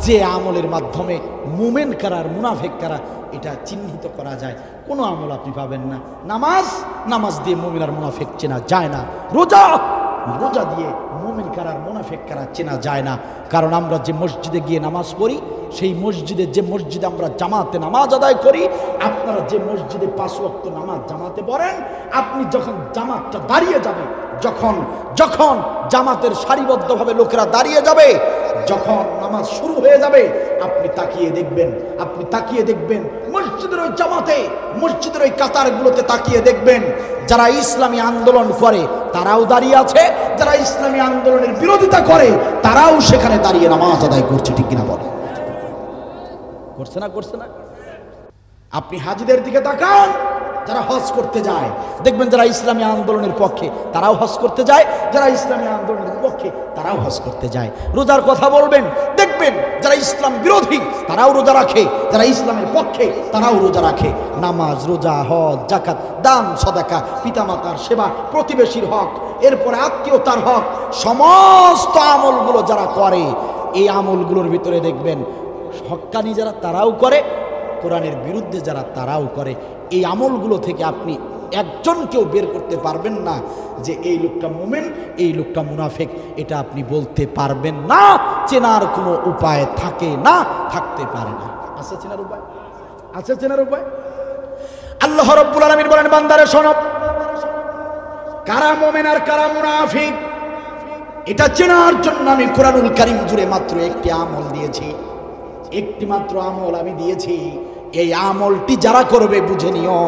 যে আমলের মাধ্যমে মুমিন কারা আর মুনাফিক কারা এটা চিহ্নিত করা যায়। কোনো আমল আপনি পাবেন না। নামাজ দিয়ে মুমিন আর মুনাফিক চেনা যায় না। রোজা দিয়ে মুমিন কারা আর মুনাফিক কারা চেনা যায় না। কারণ আমরা যে মসজিদে গিয়ে নামাজ পড়ি, সেই মসজিদে, যে মসজিদে আমরা জামাতে নামাজ আদায় করি, আপনারা যে মসজিদে 5 ওয়াক্ত নামাজ জামাতে পড়েন, আপনি যখন জামাতটা দাঁড়িয়ে যাবে, যখন জামাতের সারিবদ্ধভাবে লোকেরা দাঁড়িয়ে যাবে, যখন নামাজ শুরু হয়ে যাবে, আপনি তাকিয়ে দেখবেন মসজিদের ওই জামাতে, মসজিদের ওই কাতারগুলোতে তাকিয়ে দেখবেন যারা ইসলামী আন্দোলন করে তারাও দাঁড়িয়ে আছে, যারা ইসলামী আন্দোলনের বিরোধিতা করে তারাও সেখানে দাঁড়িয়ে নামাজ আদায় করছে। ঠিক কিনা বলে? করছে না? আপনি হাজিদের দিকে তাকান, যারা হজ করতে যায়, দেখবেন যারা ইসলামী আন্দোলনের পক্ষে তারাও হজ করতে যায়, যারা ইসলামী আন্দোলনের বিপক্ষে তারাও হজ করতে যায়। রোজার কথা বলবেন, দেখবেন যারা ইসলাম বিরোধী তারাও রোজা রাখে, যারা ইসলামের পক্ষে তারাও রোজা রাখে। নামাজ, রোজা, হজ, যাকাত, দান, সদাকা, পিতামাতার সেবা, প্রতিবেশীর হক, এরপরে আত্মীয়তার হক, সমস্ত আমলগুলো যারা করে, এই আমলগুলোর ভিতরে দেখবেন হক্কানি যারা তারাও করে, কোরআনের বিরুদ্ধে যারা তারাও করে। এই আমলগুলো থেকে আপনি একজনকেও বের করতে পারবেন না যে এই লোকটা মুমিন, এই লোকটা মুনাফিক, এটা আপনি বলতে পারবেন না। চেনার কোনো উপায় থাকতে পারে না। আছে চেনার উপায়? আল্লাহ রাব্বুল আলামিন বলেন, বান্দারে শোনো, কারা মুমিন আর কারা মুনাফিক এটা চেনার জন্য আমি কোরআনুল কারীম জুড়ে মাত্র একটি আমল দিয়েছি, একটি মাত্র আমল আমি দিয়েছি। এই আমলটি যারা করবে বুঝে নিও,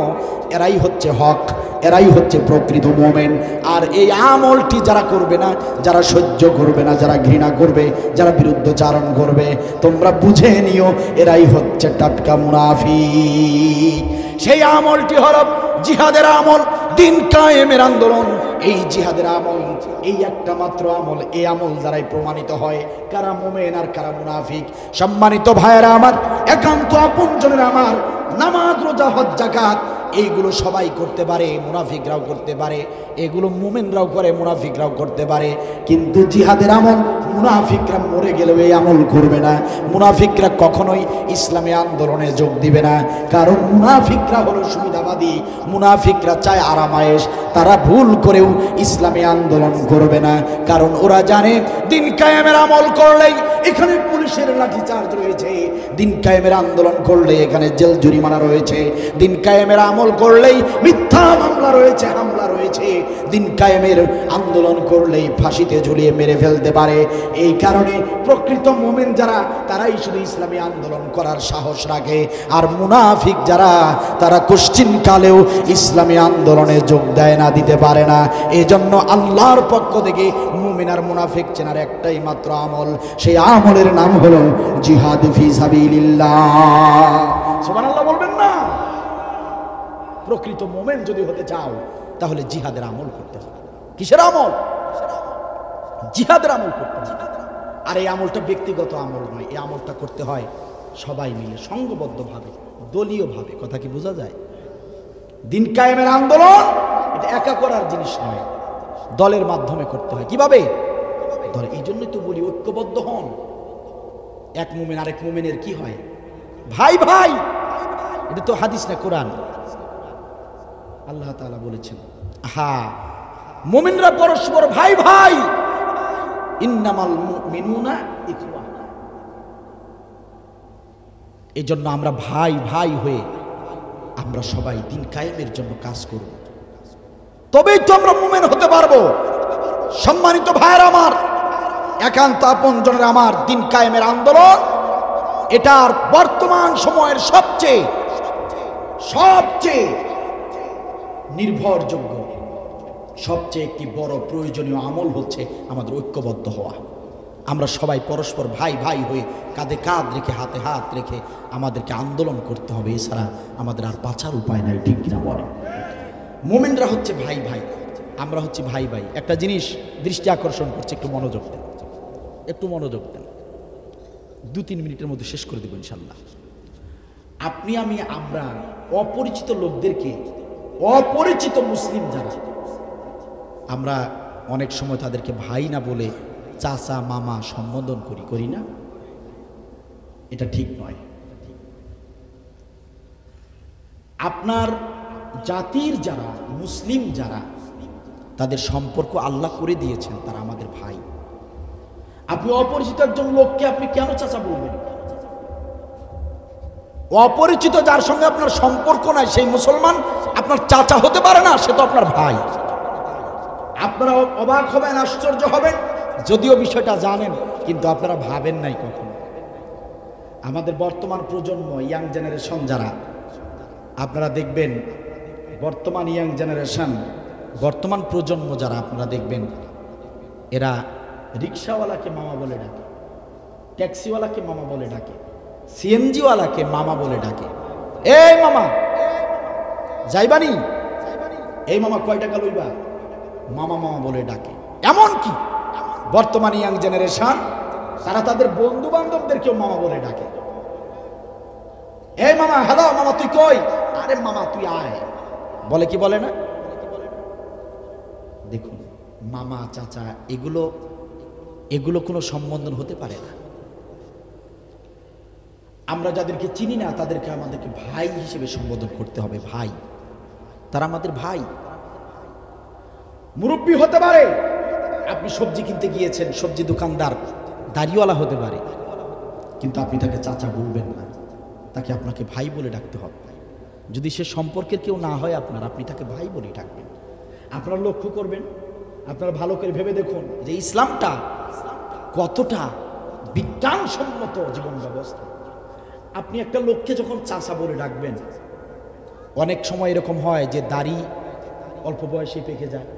এরাই হচ্ছে হক, এরাই হচ্ছে প্রকৃত মুমিন। আর এই আমলটি যারা করবে না, যারা সহ্য করবে না, যারা ঘৃণা করবে, যারা বিরুদ্ধচারণ করবে, তোমরা বুঝে নিও এরাই হচ্ছে টাটকা মুনাফিক। সেই আমলটি হলো জিহাদের আমল। দিন কায়েমের আন্দোলন, এই জিহাদের আমল, এই একটা মাত্র আমল, এই আমল দ্বারাই প্রমাণিত হয় কারা মুমিন আর কারা মুনাফিক। সম্মানিত ভাইয়েরা আমার, একান্ত আপনজনের আমার, নামাজ রোজা হজ যাকাত এইগুলো সবাই করতে পারে, মুনাফিকরাও করতে পারে, এগুলো মুমিনরাও করে, মুনাফিকরাও করতে পারে। কিন্তু জিহাদের আমল মুনাফিকরা মরে গেলেও এই আমল করবে না, মুনাফিকরা কখনোই ইসলামী আন্দোলনে যোগ দিবে না। কারণ মুনাফিকরা হলো সুবিধাবাদী, মুনাফিকরা চায় আরামায়েশ, তারা ভুল করেও ইসলামী আন্দোলন করবে না। কারণ ওরা জানে দিন কায়েমের আমল করলেই এখানে পুলিশের লাঠিচার্জ রয়েছে, দিন কায়েমের আন্দোলন করলে এখানে জেল জরিমানা রয়েছে, দিন কায়েমের আমল করলেই মিথ্যা মামলা রয়েছে, হামলা রয়েছে, দিন কায়েমের আন্দোলন করলেই ফাঁসিতে ঝুলিয়ে মেরে ফেলতে পারে। এই কারণে প্রকৃত মুমিন যারা, তারাই শুধু ইসলামী আন্দোলন করার সাহস রাখে। আর মুনাফিক যারা, তারা কোশ্চিন কালেও ইসলামী আন্দোলনে যোগ দেয় না, দিতে পারে না। এজন্য আল্লাহর পক্ষ থেকে মুমিন আর মুনাফিক চেনার একটাই মাত্র আমল, সেই আমলের নাম হলো জিহাদ ফি সাবিলিল্লাহ। সুবহানাল্লাহ বলবেন না? প্রকৃত মুমিন যদি হতে চাও তাহলে জিহাদের আমল করতে হবে। কিসের আমল? জিহাদের আমল করতে হবে। আর এই আমলটা ব্যক্তিগত আমল নয়, এই আমলটা করতে হয় সবাই মিলে, সংঘবদ্ধভাবে, দলীয়ভাবে। কথা কি বোঝা যায়? দিন কায়েমের আন্দোলন এটা একা করার জিনিস নয়, দলের মাধ্যমে করতে হয়। কিভাবে? দল। এই জন্যই তো বলি ঐক্যবদ্ধ হন। এক মুমিন আরেক মুমিনের কি হয়? ভাই ভাই। এটা তো হাদিস না, কোরআন। আল্লাহ তাআলা বলেছেন, হ্যাঁ, মুমিনরা পরস্পর ভাই ভাই, ইন্নামাল মুমিনুনা ইখওয়া। এই জন্য আমরা ভাই ভাই হয়ে আমরা সবাই দিন কায়েমের জন্য কাজ করব, তবেই তো আমরা মুমিন হতে পারবো। সম্মানিত ভাইয়েরা আমার, একান্ত আপনজনের আমার, দিন কায়েমের আন্দোলন এটার বর্তমান সময়ের সবচেয়ে নির্ভরযোগ্য, সবচেয়ে একটি বড় প্রয়োজনীয় আমল হচ্ছে আমাদের ঐক্যবদ্ধ হওয়া। আমরা সবাই পরস্পর ভাই ভাই হয়ে কাঁধে কাঁধ রেখে, হাতে হাত রেখে আমাদেরকে আন্দোলন করতে হবে, এছাড়া আমাদের আর বাঁচার উপায় নাই। ঠিক কিনা বলে? মুমিনরা হচ্ছে ভাই ভাই, আমরা হচ্ছে ভাই ভাই। একটা জিনিস দৃষ্টি আকর্ষণ করছে, একটু মনোযোগ দেন, একটু মনোযোগ দেন। 2-3 মিনিটের মধ্যে শেষ করে দেব ইনশাল্লাহ। আপনি আমি আমরা অপরিচিত লোকদেরকে, অপরিচিত মুসলিম যারা, আমরা অনেক সময় তাদেরকে ভাই না বলে চাচা মামা সম্বোধন করি না? এটা ঠিক নয়। আপনার জাতির যারা মুসলিম যারা, তাদের সম্পর্ক আল্লাহ করে দিয়েছেন, তারা আমাদের ভাই। আপনি অপরিচিত একজন লোককে আপনি কেন চাচা বলবেন? অপরিচিত যার সঙ্গে আপনার সম্পর্ক নাই, সেই মুসলমান আপনার চাচা হতে পারে না, সে তো আপনার ভাই। আপনারা অবাক হবেন, আশ্চর্য হবেন, যদিও বিষয়টা জানেন, কিন্তু আপনারা ভাবেন নাই কখনো। আমাদের বর্তমান প্রজন্ম, ইয়াং জেনারেশন যারা, আপনারা দেখবেন বর্তমান ইয়াং জেনারেশন, বর্তমান প্রজন্ম যারা, আপনারা দেখবেন এরা রিক্সাওয়ালাকে মামা বলে ডাকে, ট্যাক্সিওয়ালাকে মামা বলে ডাকে, সিএনজিওয়ালাকে মামা বলে ডাকে। এই মামা যাইবানি, এই মামা কয় টাকা লইবা, মামা মামা বলে ডাকে। এমন কি বর্তমান ইয়াং জেনারেশন, তারা তাদের বন্ধু বান্ধবদেরকেও মামা বলে ডাকে। এই মামা, হ্যালো মামা তুই কই, আরে মামা তুই আয়, বলে কি বলে না? দেখুন, মামা চাচা এগুলো কোনো সম্বোধন হতে পারে না। আমরা যাদেরকে চিনি না তাদেরকে আমাদেরকে ভাই হিসেবে সম্বোধন করতে হবে। ভাই, তারা আমাদের ভাই। মুরব্বী হতে পারে, আপনি সবজি কিনতে গিয়েছেন, সবজি দোকানদার দাড়িওয়ালা হতে পারে, কিন্তু আপনি তাকে চাচা বলবেন না, তাকে আপনাকে ভাই বলে ডাকতে হবে। যদি সে সম্পর্কের কেউ না হয় আপনার, আপনি তাকে ভাই বলে ডাকবেন। আপনারা লক্ষ্য করবেন, আপনারা ভালো করে ভেবে দেখুন যে ইসলামটা কতটা বিজ্ঞানসম্মত জীবন ব্যবস্থা। আপনি একটা লোককে যখন চাচা বলে ডাকবেন, অনেক সময় এরকম হয় যে দাড়ি অল্প বয়সে পেকে যায়,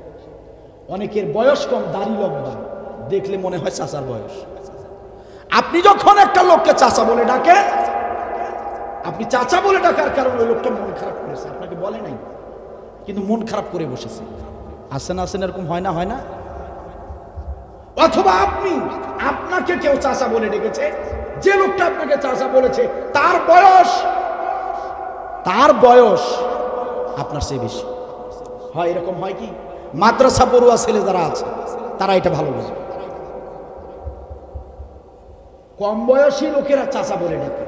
অনেকের বয়স কম, দাড়ি লম্বা, দেখলে মনে হয় চাচার বয়স। আপনি যখন একটা লোককে চাচা বলে ডাকেন, আপনি চাচা বলে ডাকার কারণে ওই লোকটা মন খারাপ করেছে, আপনাকে বলে নাই, কিন্তু মন খারাপ করে বসেছে। আসেন আসেন, এরকম হয় না? হয় না? অথবা আপনাকে কেউ চাচা বলে ডেকেছে, যে লোকটা আপনাকে চাচা বলেছে তার বয়স আপনার চেয়ে বেশি হয়। এরকম হয় কি? মাদ্রাসা পড়ুয়া ছেলে যারা আছে তারা এটা ভালো বোঝে। কম বয়সী লোকেরা চাচা বলে ডাকে,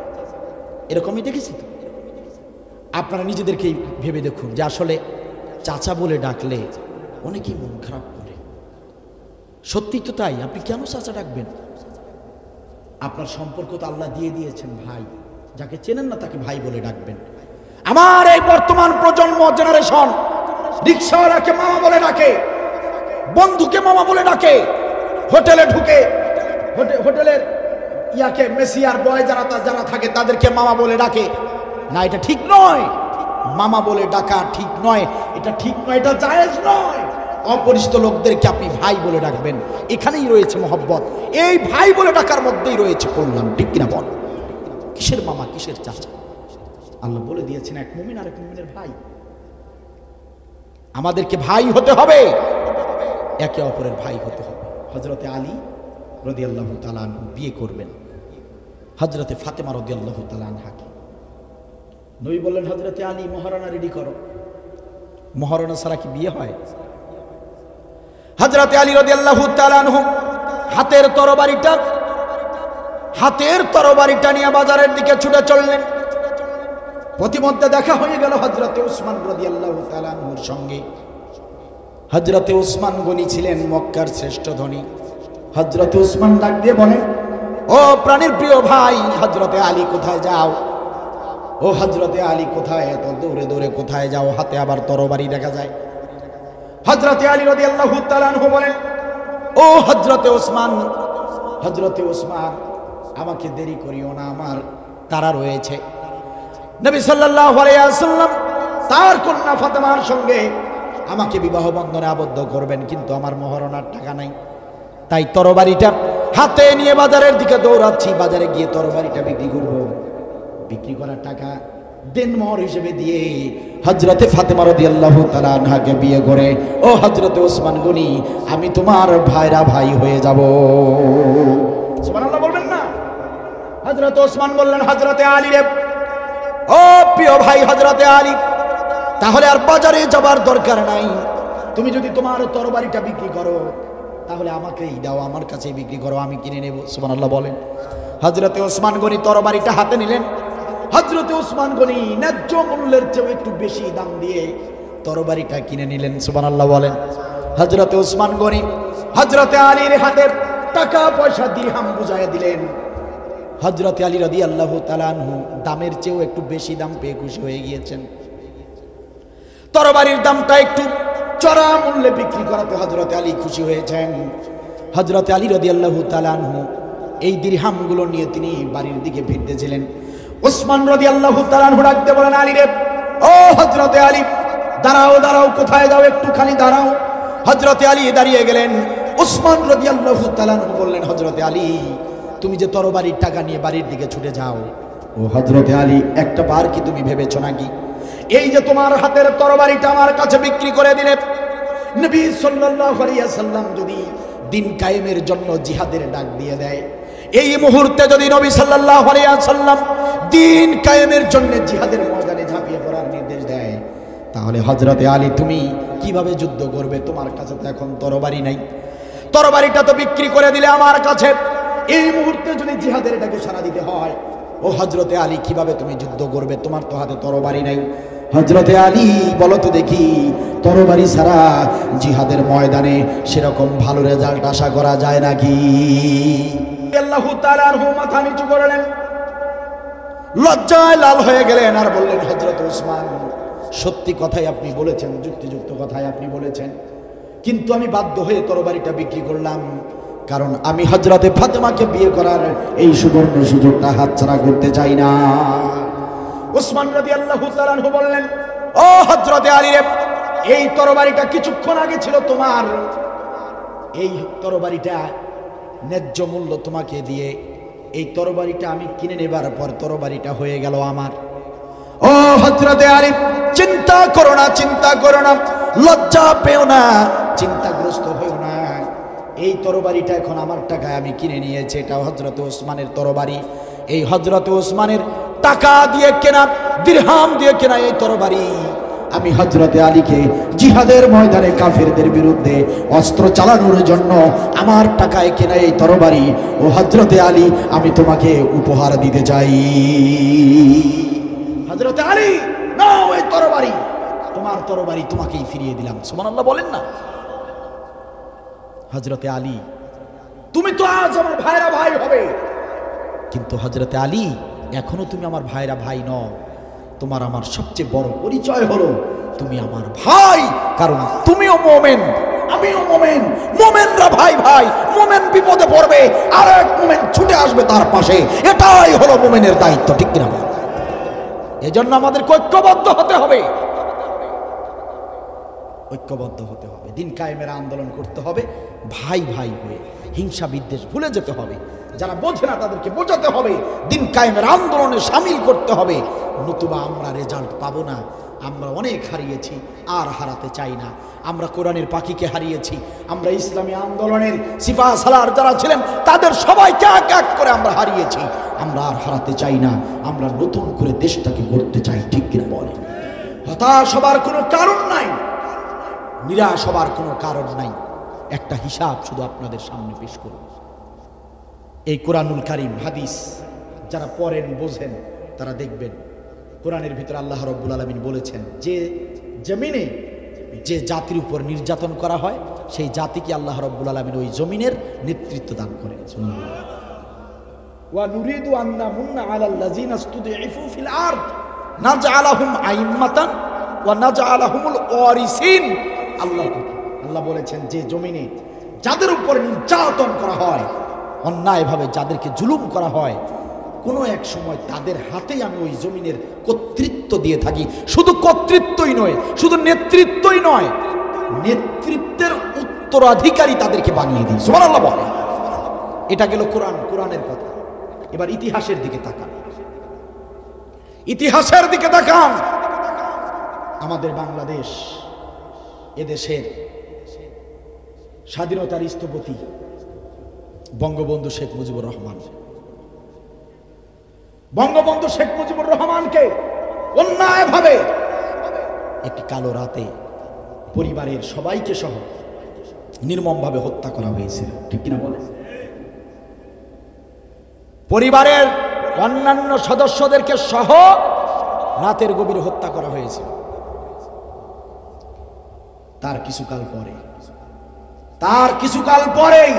এরকমই দেখেছি তো। আপনারা নিজেদেরকেই ভেবে দেখুন যে আসলে চাচা বলে ডাকলে অনেকেই মন খারাপ করে। সত্যি তো তাই। আপনি কেন চাচা ডাকবেন? আপনার সম্পর্ক তো আল্লাহ দিয়ে দিয়েছেন ভাই, যাকে চেনেন না তাকে ভাই বলে ডাকবেন। আমার এই বর্তমান প্রজন্ম জেনারেশন রিক্সাওয়ালাকে মামা বলে ডাকে, বন্ধুকে মামা বলে ডাকে, হোটেলে ঢুকে হোটেলের ইয়াকে মেসিয়ার বয় যারা থাকে তাদেরকে মামা বলে ডাকে। না, এটা ঠিক নয়। মামা বলে ডাকা ঠিক নয়, এটা ঠিক নয়, এটা জায়েজ নয়। অপরিচিত লোকদেরকে আপনি ভাই বলে ডাকবেন, এখানেই রয়েছে মহব্বত। এই ভাই বলে ডাকার মধ্যেই রয়েছে কল্যাণ। ঠিক কিনা বল? কিসের মামা, কিসের চাচা? আল্লাহ বলে দিয়েছেন এক মুমিন আর এক মুমিনের ভাই। আমাদেরকে ভাই হতে হবে, একে অপরের ভাই হতে হবে। হযরতে আলী রাদিয়াল্লাহু তাআলা আনহু বিয়ে করবেন হযরতে ফাতেমা রাদিয়াল্লাহু তাআলা আনহাকে। নবী বললেন, হযরতে আলী মহারানা রেডি করো। মহারানা ছাড়া কি বিয়ে হয়? হযরতে আলী রাদিয়াল্লাহু তাআলা আনহু হাতের তরবারিটা নিয়ে বাজারের দিকে ছুটে চললেন। প্রতিমধ্যে দেখা হয়ে গেল হযরতে উসমান রাদিয়াল্লাহু তাআলা আনহুর সঙ্গে। হযরতে উসমান গনি ছিলেন মক্কার শ্রেষ্ঠ ধনী। হযরতে উসমান ডাক দিয়ে বলেন, ও প্রাণের প্রিয় ভাই হযরতে আলী, কোথায় যাও? ও হযরতে আলী কোথায়? এত দৌড়ে দৌড়ে কোথায় যাও? হাতে আবার তরবারি দেখা যায়। হযরতে আলী রাদিয়াল্লাহু তাআলা আনহু বলেন, ও হযরতে উসমান, আমাকে দেরি করিও না, আমার তারা রয়েছে। নবী সাল্লাল্লাহু আলাইহি ওয়াসাল্লাম তার কন্যা ফাতেমার সঙ্গে আমাকে বিবাহ বন্ধনে আবদ্ধ করবেন, কিন্তু আমার মহারণার টাকা নাই। তাই তরবারিটা হাতে নিয়ে বাজারের দিকে দৌড়াচ্ছি। বাজারে গিয়ে তরবারিটা বিক্রি করব। বিক্রি করার টাকা দেনমোহর হিসেবে দিয়ে হযরতে ফাতেমা রাদিয়াল্লাহু তাআলা আনহাকে বিয়ে করে, ও হযরতে ওসমান গনি, আমি তোমার ভাইরা ভাই হয়ে যাব। সুবহানাল্লাহ বলবেন না? হযরতে ওসমান বললেন, হযরতে আলী রে, ও প্রিয় ভাই হযরতে আলী, তাহলে আর বাজারে যাবার দরকার নাই। তুমি যদি তোমার তরবারিটা বিক্রি করো তাহলে আমাকেই দাও, আমার কাছেই বিক্রি করো, আমি কিনে নেব। সুবহানাল্লাহ বলেন। হযরতে ওসমান গনি তরবারিটা হাতে নিলেন। হযরতে ওসমান গনি ন্যায্য মূল্যের চেয়ে একটু বেশি দাম দিয়ে তরবারিটা কিনে নিলেন। সুবহানাল্লাহ বলেন। হযরতে ওসমান গনি হযরতে আলীর হাতে টাকা পয়সা দিরহাম বুঝাইয়া দিলেন। হযরতে আলী রাদিয়াল্লাহু তাআলা আনহু দামের চেয়েও একটু বেশি দাম পেয়ে খুশি হয়ে গিয়েছেন। তরবারির দামটা একটু চড়া মূল্যে বিক্রি করাতে হযরতে আলী খুশি হয়েছেন। হযরতে আলী রাদিয়াল্লাহু তাআলা আনহু এই দিরহামগুলো নিয়ে তিনি বাড়ির দিকে ফিরতেছিলেন। ওসমান রাদিয়াল্লাহু তাআলা আনহু ডাকতে বলেন, আলী রে, ও হযরতে আলী, দাঁড়াও, কোথায় যাও? একটুখানি দাঁড়াও। হযরতে আলী দাঁড়িয়ে গেলেন। ওসমান রাদিয়াল্লাহু তাআলা আনহু বললেন, হযরতে আলী, তুমি যে তরবারির টাকা নিয়ে বাড়ির দিকে ছুটে যাও, ও হযরতে আলী, একটা বার কি তুমি ভেবেছো নাকি এই যে তোমার হাতের তরবারিটা আমার কাছে বিক্রি করে দিলে, নবী সাল্লাল্লাহু আলাইহি ওয়াসাল্লাম যদি দিন কায়েমের জন্য জিহাদের ডাক দিয়ে দেয়, এই মুহূর্তে যদি নবী সাল্লাল্লাহু আলাইহি ওয়াসাল্লাম দিন কায়েমের জন্য জিহাদের ময়দানে ঝাঁপিয়ে পড়ার নির্দেশ দেয়, তাহলে হযরতে আলী তুমি কিভাবে যুদ্ধ করবে? তোমার কাছে তো এখন তরবারি নাই, তরবারিটা তো বিক্রি করে দিলে আমার কাছে। এই মুহূর্তে যদি জিহাদের ডাকে সাড়া দিতে হয়, ও হযরতে আলী, কিভাবে তুমি যুদ্ধ করবে? তোমার তো হাতে তরবারি নাই। হযরতে আলী, বলো তো দেখি, তরবারি ছাড়া জিহাদের ময়দানে সেরকম ভালো রেজাল্ট আশা করা যায় নাকি? আল্লাহু তাআলা আনহু মাথা নিচু করলেন, লজ্জায় লাল হয়ে গেলেন আর বললেন, হযরত ওসমান, সত্যি কথাই আপনি বলেছেন, যুক্তিযুক্ত কথাই আপনি বলেছেন, কিন্তু আমি বাধ্য হয়ে তরবারিটা বিক্রি করলাম, কারণ আমি হযরতে ফাতেমাকে বিয়ে করার এই সুবর্ণ সুযোগটা হাতছাড়া করতে চাই না। ওসমান রাদিয়াল্লাহু তাআলা আনহু বললেন, ও হযরতে আলী রে, এই তরবারিটা কিছুক্ষণ আগে ছিল তোমার, এই তরবারিটা ন্যায্য মূল্য তোমাকে দিয়ে এই তরবারিটা আমি কিনে নেবার পর তরবারিটা হয়ে গেল আমার। ও হযরতে আলী, চিন্তা করো না, চিন্তা করো না, লজ্জা পেও না, চিন্তাগ্রস্ত হয়েও না। এই তরবারিটা এখন আমার টাকায় আমি কিনে নিয়েছি, এটা হযরতে ওসমানের তরবারি। এই হযরতে ওসমানের টাকা দিয়ে কেনা, দিরহাম দিয়ে কেনা এই তরবারি আমি হযরতে আলীকে জিহাদের ময়দানে কাফেরদের বিরুদ্ধে অস্ত্র চালানোর জন্য আমার টাকায় কেনা এই তরবারি, ও হযরতে আলী আমি তোমাকে উপহার দিতে চাই। হযরতে আলী, নাও এই তরবারি, তোমার তরবারি তোমাকেই ফিরিয়ে দিলাম। সুবহানাল্লাহ বলেন না। হযরতে আলী, তুমি তো আজ আমার ভাইরা ভাই হবে, কিন্তু হযরতে আলী এখনো তুমি আমার ভাইরা ভাই নও। তোমার আমার সবচেয়ে বড় পরিচয় হলো তুমি আমার ভাই, কারণ তুমিও মোমেন, আমিও মোমেন। মোমেনরা ভাই ভাই, মোমেন বিপদে পড়বে আর এক মোমেন ছুটে আসবে তার পাশে, এটাই হলো মোমেনের দায়িত্ব, ঠিক কিনা? এজন্য আমাদের ঐক্যবদ্ধ হতে হবে, ঐক্যবদ্ধ হতে হবে, দিন কায়েমের আন্দোলন করতে হবে, ভাই ভাই হয়ে হিংসা বিদ্বেষ ভুলে যেতে হবে। যারা বোঝে না তাদেরকে বোঝাতে হবে, দিন কায়েমের আন্দোলনে শামিল করতে হবে, নতুবা আমরা রেজাল্ট পাবো না। আমরা অনেক হারিয়েছি, আর হারাতে চাই না। আমরা কোরআনের পাখিকে হারিয়েছি, আমরা ইসলামী আন্দোলনের সিফা সালার যারা ছিলেন তাদের সবাইকে এক এক করে আমরা হারিয়েছি। আমরা আর হারাতে চাই না, আমরা নতুন করে দেশটাকে গড়তে চাই, ঠিক কিনা বলেন? হতাশ হবার কোনো কারণ নাই, নিরাশ হবার কোনো কারণ নাই। একটা হিসাব শুধু আপনাদের সামনে পেশ করব। এই কোরআনুল কারীম হাদিস যারা পড়েন বোঝেন তারা দেখবেন কোরআনের ভিতরে আল্লাহ রাব্বুল আলামিন বলেছেন যে জমিনে যে জাতির উপর নির্যাতন করা হয় সেই জাতিকে আল্লাহ রাব্বুল আলামিন ওই জমিনের নেতৃত্ব দান করেন। ওয়া নুরিদু আন নামুন্না আলাল লাযিনা ইসতুদঈফু ফিল আরদ নাজআলাহুম আইম্মাতান ওয়া নাজআলাহুমুল ওয়ারিসিন। আল্লাহ বলেছেন যে জমিনে যাদের উপর নির্যাতন করা হয়, অন্যায়ভাবে যাদেরকে জুলুম করা হয়, কোনো এক সময় তাদের হাতেই আমি ওই জমিনের কর্তৃত্ব দিয়ে থাকি। শুধু কর্তৃত্বই নয়, শুধু নেতৃত্বই নয়, নেতৃত্বের উত্তরাধিকারী তাদেরকে বানিয়ে দিই। সুবহানাল্লাহ বলেন। এটা গেল কোরআনের কথা। এবার ইতিহাসের দিকে তাকান, ইতিহাসের দিকে তাকান। আমাদের বাংলাদেশ, এদেশের স্বাধীনতার স্থপতি বঙ্গবন্ধু শেখ মুজিবুর রহমান। বঙ্গবন্ধু শেখ মুজিবুর রহমানকে অন্যায়ভাবে একটি কালো রাতে পরিবারের সবাইকে সহ নির্মমভাবে হত্যা করা হয়েছিল, ঠিক কিনা বলে? পরিবারের অন্যান্য সদস্যদেরকে সহ রাতের গভীরে হত্যা করা হয়েছিল। তার কিছুকাল পরেই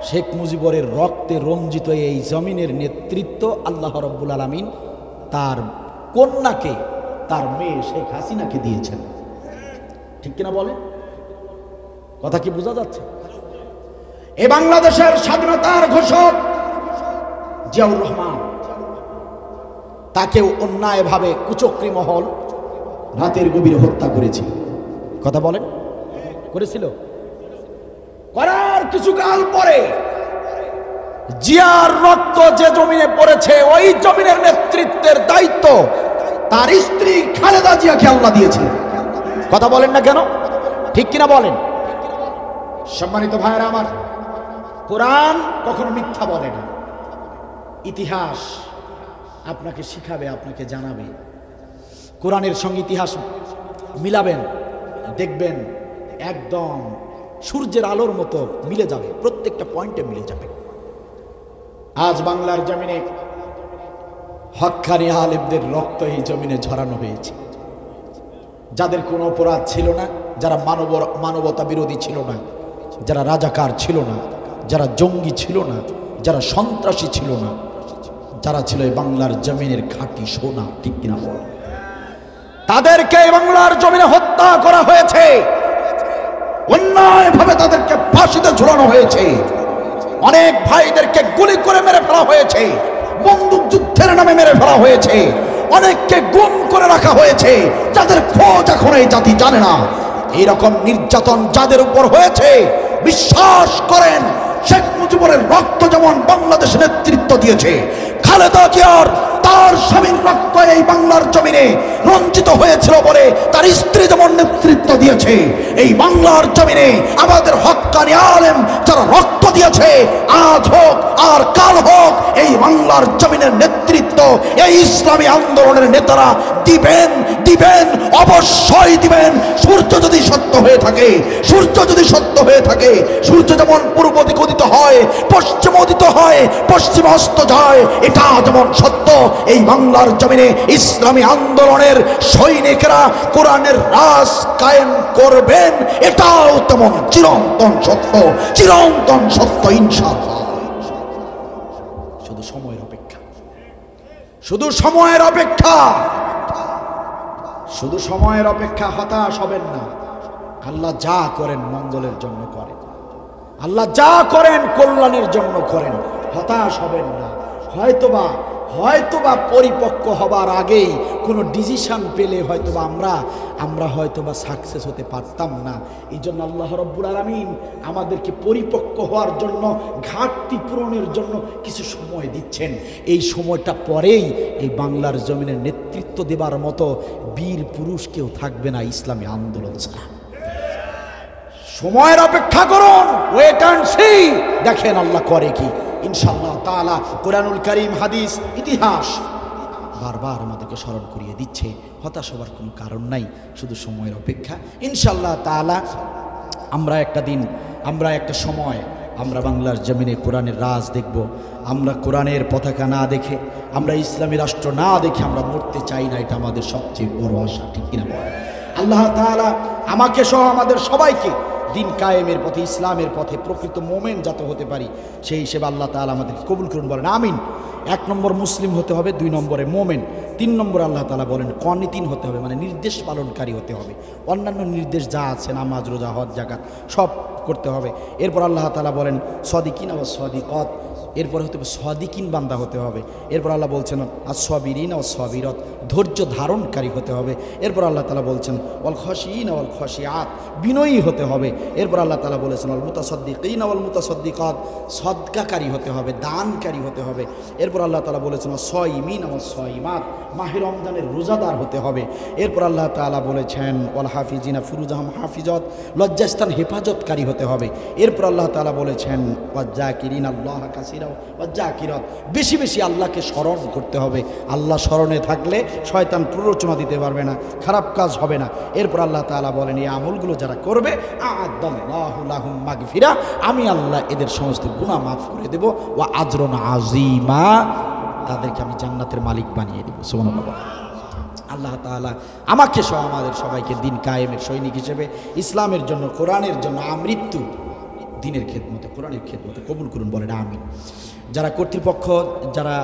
শেখ মুজিবুরের রক্তে রঞ্জিত এই জমিনের নেতৃত্ব আল্লাহ রাব্বুল আলামিন তার কন্যাকে, তার মেয়ে শেখ হাসিনাকে দিয়েছেন, ঠিক কিনা বলে? কথা কি বোঝা যাচ্ছে? এই বাংলাদেশের স্বাধীনতার ঘোষক জিয়াউর রহমান, তাকেও অন্যায়ভাবে কুচক্রী মহল রাতের গভীরে হত্যা করেছিল। কথা বলেন, করেছিল? করার কিছুকাল পরে জিয়ার রক্ত যে জমিনে পড়েছে ওই জমিনের নেতৃত্বের দায়িত্ব তার স্ত্রী খালেদা জিয়াকে আল্লাহ দিয়েছে। কথা বলেন না কেন? ঠিক কিনা বলেন? সম্মানিত ভাইরা আমার, কোরআন কখনো মিথ্যা বলে না। ইতিহাস আপনাকে শিখাবে, আপনাকে জানাবে। কোরআনের সঙ্গে ইতিহাস মিলাবেন, দেখবেন একদম সূর্যের আলোর মতো মিলে যাবে, প্রত্যেকটা পয়েন্টে মিলে যাবে। আজ বাংলার জমিনে হক্কানি আলেমদের রক্ত এই জমিনে ঝরানো হয়েছে। যাদের কোনো অপরাধ ছিল না, যারা মানবতা বিরোধী ছিল না, যারা রাজাকার ছিল না, যারা জঙ্গি ছিল না, যারা সন্ত্রাসী ছিল না, যারা ছিল এই বাংলার জমিনের খাঁটি সোনা, ঠিক কিনা বল? তাদেরকে এই বাংলার জমিনে হত্যা করা হয়েছে, অন্যায়ভাবে তাদেরকে ফাঁসিতে ঝুলানো হয়েছে, অনেক ভাইদেরকে গুলি করে মেরে ফেলা হয়েছে, বন্দুক যুদ্ধের নামে মেরে ফেলা হয়েছে, অনেককে গুম করে রাখা হয়েছে, যাদের খোঁজ এখন এই জাতি জানে না। এইরকম নির্যাতন যাদের উপর হয়েছে, বিশ্বাস করেন শেখ মুজিবুরের রক্ত যেমন বাংলাদেশ নেতৃত্ব দিয়েছে, খালেদা জিয়ার তার স্বামীর রক্ত এই বাংলার জমিনে রঞ্জিত হয়েছিল বলে তার স্ত্রী যেমন নেতৃত্ব দিয়েছে, এই বাংলার জমিনে আমাদের হক্কানি আলেম যারা রক্ত দিয়েছে, আজ হোক আর কাল হোক, এই বাংলার জমিনের নেতৃত্ব এই ইসলামী আন্দোলনের নেতারা দিবেন, দিবেন, অবশ্যই দিবেন। সূর্য যদি সত্য হয়ে থাকে, সূর্য যদি সত্য হয়ে থাকে, সূর্য যেমন পূর্ব দিকে উদিত হয়, পশ্চিম উদিত হয়, পশ্চিম অস্ত যায়, এটা যেমন সত্য, এই বাংলার জমিনে ইসলামী আন্দোলনের সৈনিকরা কোরআনের রাজ কায়েম করবেন, এটাও তেমন চিরন্তন সত্য, চিরন্তন সত্য ইনশাআল্লাহ। শুধু সময়ের অপেক্ষা, শুধু সময়ের অপেক্ষা, শুধু সময়ের অপেক্ষা। হতাশ হবেন না। আল্লাহ যা করেন মঙ্গলের জন্য করেন, আল্লাহ যা করেন কল্যাণের জন্য করেন। হতাশ হবেন না। হয়তোবা পরিপক্ক হবার আগেই কোনো ডিসিশন পেলে হয়তোবা আমরা হয়তোবা সাকসেস হতে পারতাম না। এই জন্য আল্লাহ রব্বুল আলামিন আমাদেরকে পরিপক্ক হওয়ার জন্য, ঘাটতি পূরণের জন্য কিছু সময় দিচ্ছেন। এই সময়টা পরেই এই বাংলার জমিনের নেতৃত্ব দেবার মতো বীর পুরুষ কেউ থাকবে না ইসলামী আন্দোলন ছাড়া। সময়ের অপেক্ষা করুন, ওয়েট অ্যান্ড সি, দেখেন আল্লাহ করে কি ইনশাআল্লাহ তাআলা। কোরআনুল কারীম, হাদিস, ইতিহাস বারবার আমাদেরকে স্মরণ করিয়ে দিচ্ছে। হতাশ হবার কোনো কারণ নাই, শুধু সময়ের অপেক্ষা ইনশাআল্লাহ তাআলা। আমরা একটা সময় আমরা বাংলার জমিনে কোরআনের রাজ দেখব। আমরা কোরআনের পতাকা না দেখে, আমরা ইসলামী রাষ্ট্র না দেখে আমরা মরতে চাই না। এটা আমাদের সবচেয়ে বড় আশা, ঠিক কিনা বলেন? আল্লাহ তাআলা আমাকে সহ আমাদের সবাইকে দিন কায়েমের পথে, ইসলামের পথে প্রকৃত মোমেন যাতে হতে পারি, সেই হিসেবে আল্লাহ তাআলা আমাদের কবুল করুন, বলেন আমিন। 1 নম্বর মুসলিম হতে হবে, 2 নম্বরে মোমেন, 3 নম্বরে আল্লাহ তাআলা বলেন কনিতিন হতে হবে, মানে নির্দেশ পালনকারী হতে হবে। অন্যান্য নির্দেশ যা আছে, নামাজ, রোজা, হজ, যাকাত সব করতে হবে। এরপর আল্লাহ তাআলা বলেন সদিকিন ও সদিকত, এরপর হতে হবে সদিকিন বান্দা হতে হবে। এরপর আল্লাহ বলছেন আসবিরিন ও সবিরত, ধৈর্য ধারণকারী হতে হবে। এরপর আল্লাহ তাআলা বলছেন ওয়াল খশিন ওয়াল খশিয়াত, বিনয়ী হতে হবে। এরপর আল্লাহ তাআলা বলেছেন আল মুতাসাদ্দিকিন ওয়াল মুতাসাদ্দিকাত, সদকাকারী হতে হবে, দানকারী হতে হবে। এরপর আল্লাহ তাআলা বলেছেন সয়িমিন ওয়াল সয়িমাত, মাহে রমজানের রোজাদার হতে হবে। এরপর আল্লাহ তাআলা বলেছেন ওয়াল হাফিজিনা ফুরুজাহাম হাফিজত, লজ্জাস্থান হেফাজতকারী হতে হবে। এরপর আল্লাহ তাআলা বলেছেন ওয়াজ্জাকিরিন আল্লাহ কাসীরা ওয়াজ্জাকিরাত, বেশি বেশি আল্লাহকে স্মরণ করতে হবে। আল্লাহ স্মরণে থাকলে শয়তান প্ররোচনা দিতে পারবে না, খারাপ কাজ হবে না। এরপর আল্লাহ তাআলা বলেন এই আমলগুলো যারা করবে আ'আদাল্লাহু লাহুম মাগফিরা, আমি আল্লাহ এদের সমস্ত গুনাহ মাফ করে দেব, ওয়া আজরুন আযীমা, তাদেরকে আমি জান্নাতের মালিক বানিয়ে দেব। সুবহানাল্লাহ। আল্লাহ তাআলা আমাকে সহ আমাদের সবাইকে দিন কায়েমের সৈনিক হিসেবে ইসলামের জন্য, কোরআনের জন্য আমৃত্যু দিনের খেদমতে, কোরআনের খেদমতে কবুল করুন, বলেন আমিন। যারা কর্তৃপক্ষ, যারা